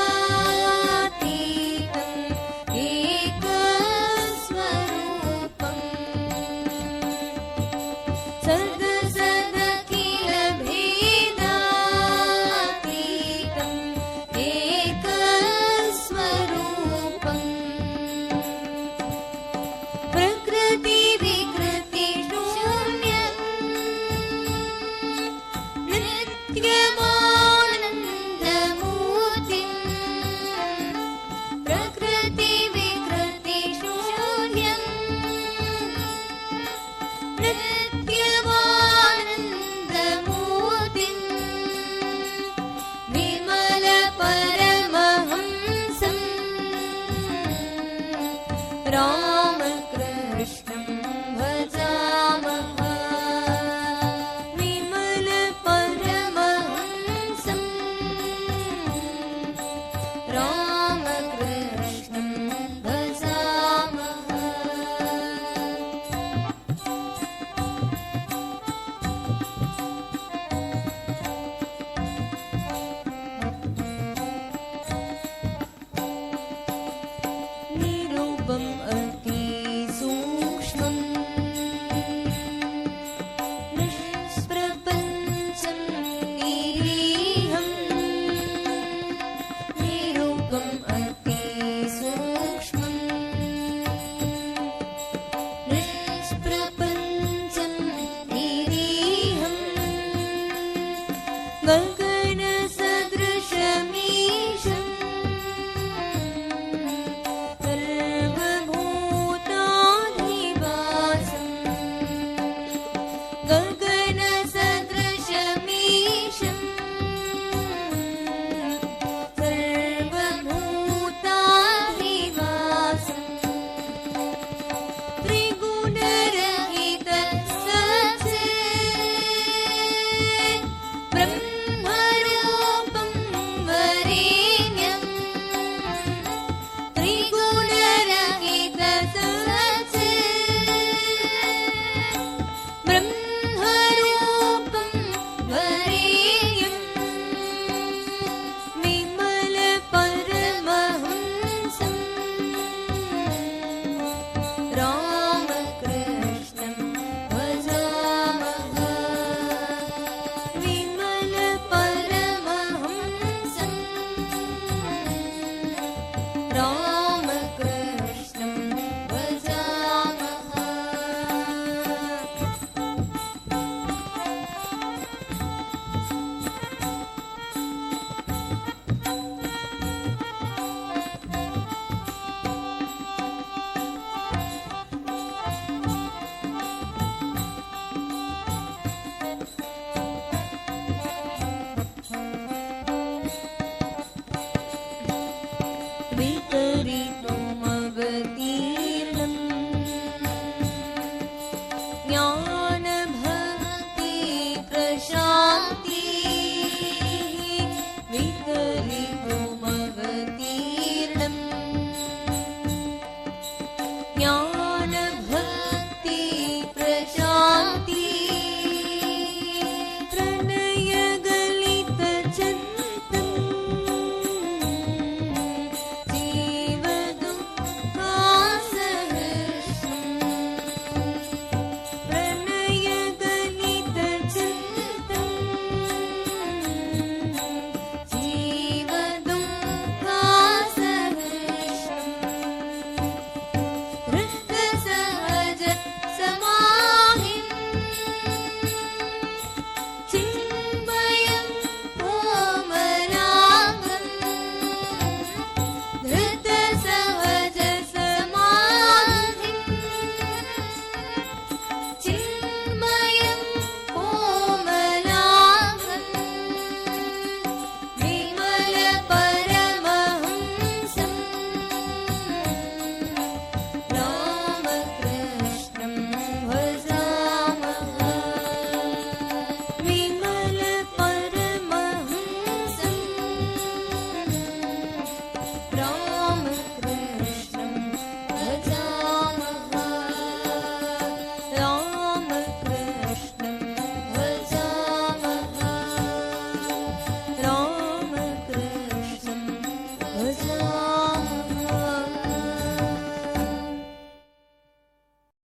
एकस्वरूपं सद सद किल भेदातीतं एकस्वरूपं प्रकृति विकृति शून्यं नित्यमानन्दमूर्तिं प्रकृति विकृति शून्यं नित्यमानन्दमूर्तिं विमल परमहंसं रामकृष्णं भजामः विमल परमहंसं राम